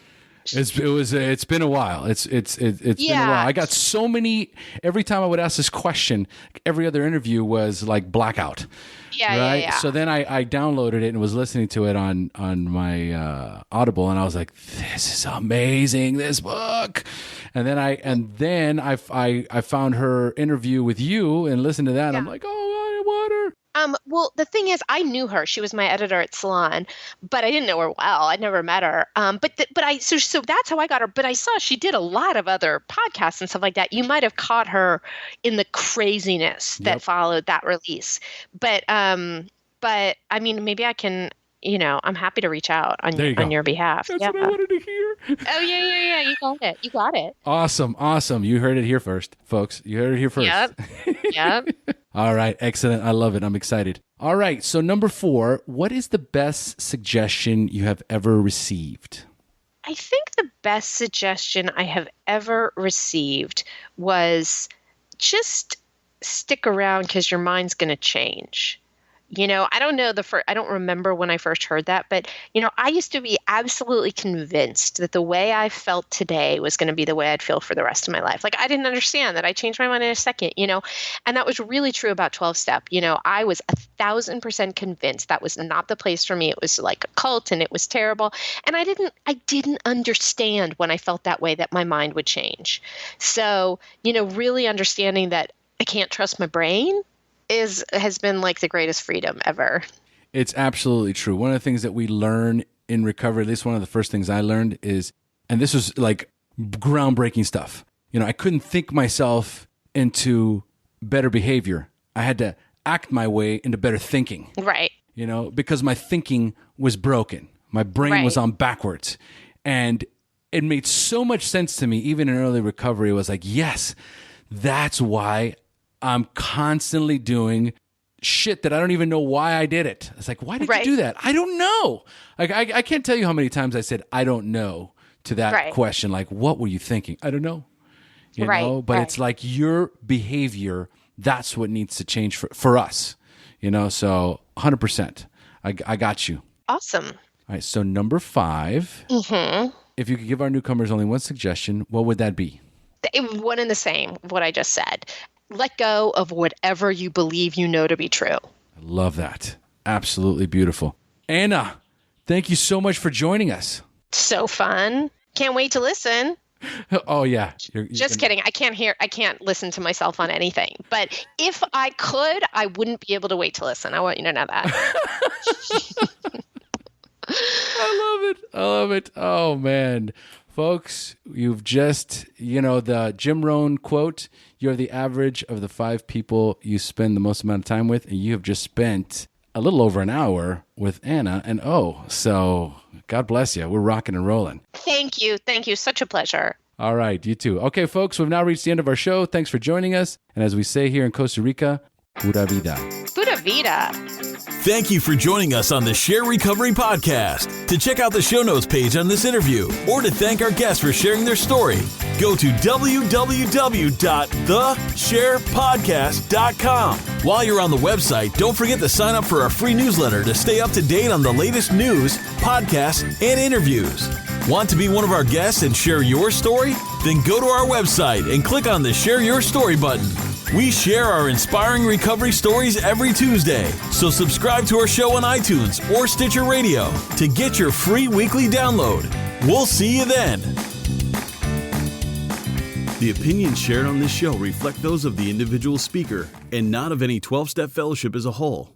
It's been a while. It's been a while. I got so many. Every time I would ask this question, every other interview was like blackout. Yeah. So then I downloaded it and was listening to it on my Audible, and I was like, "This is amazing, this book." And then I found her interview with you and listened to that. And I'm like, "Oh, I want her." Well, the thing is, I knew her. She was my editor at Salon, but I didn't know her well. I'd never met her. So that's how I got her. But I saw she did a lot of other podcasts and stuff like that. You might have caught her in the craziness that followed that release. But I mean, maybe I can. I'm happy to reach out on your behalf. That's what I wanted to hear. Oh, yeah. You got it. Awesome. You heard it here first, folks. You heard it here first. Yep. All right. Excellent. I love it. I'm excited. All right. So 4, what is the best suggestion you have ever received? I think the best suggestion I have ever received was just stick around because your mind's going to change. I don't know I don't remember when I first heard that, but, I used to be absolutely convinced that the way I felt today was going to be the way I'd feel for the rest of my life. Like, I didn't understand that I changed my mind in a second, and that was really true about 12-step. I was 1,000% convinced that was not the place for me. It was like a cult and it was terrible. And I didn't understand when I felt that way that my mind would change. So, really understanding that I can't trust my brain has been like the greatest freedom ever. It's absolutely true. One of the things that we learn in recovery, at least one of the first things I learned is, and this was like groundbreaking stuff. I couldn't think myself into better behavior. I had to act my way into better thinking. Right. Because my thinking was broken. My brain was on backwards. And it made so much sense to me, even in early recovery. It was like, yes, that's why I'm constantly doing shit that I don't even know why I did it. It's like, why did you do that? I don't know. Like, I can't tell you how many times I said, I don't know to that question. Like, what were you thinking? I don't know. You know, but it's like your behavior, that's what needs to change for us, so 100%. I got you. Awesome. All right. So number 5, if you could give our newcomers only one suggestion, what would that be? One and the same, what I just said. Let go of whatever you believe you know to be true. I love that. Absolutely beautiful. Anna, thank you so much for joining us. So fun. Can't wait to listen. Oh, yeah. You're just kidding. I can't listen to myself on anything. But if I could, I wouldn't be able to wait to listen. I want you to know that. I love it. Oh, man. Folks, you've just, the Jim Rohn quote, you're the average of the 5 people you spend the most amount of time with, and you have just spent a little over an hour with Anna. And so God bless you. We're rocking and rolling. Thank you. Such a pleasure. All right, you too. Okay, folks, we've now reached the end of our show. Thanks for joining us. And as we say here in Costa Rica, pura vida. Pura vida. Thank you for joining us on the SHAIR Recovery Podcast. To check out the show notes page on this interview or to thank our guests for sharing their story, go to www.theshairpodcast.com. While you're on the website, don't forget to sign up for our free newsletter to stay up to date on the latest news, podcasts, and interviews. Want to be one of our guests and share your story? Then go to our website and click on the Share Your Story button. We share our inspiring recovery stories every Tuesday, so subscribe to our show on iTunes or Stitcher Radio to get your free weekly download. We'll see you then. The opinions shared on this show reflect those of the individual speaker and not of any 12-Step Fellowship as a whole.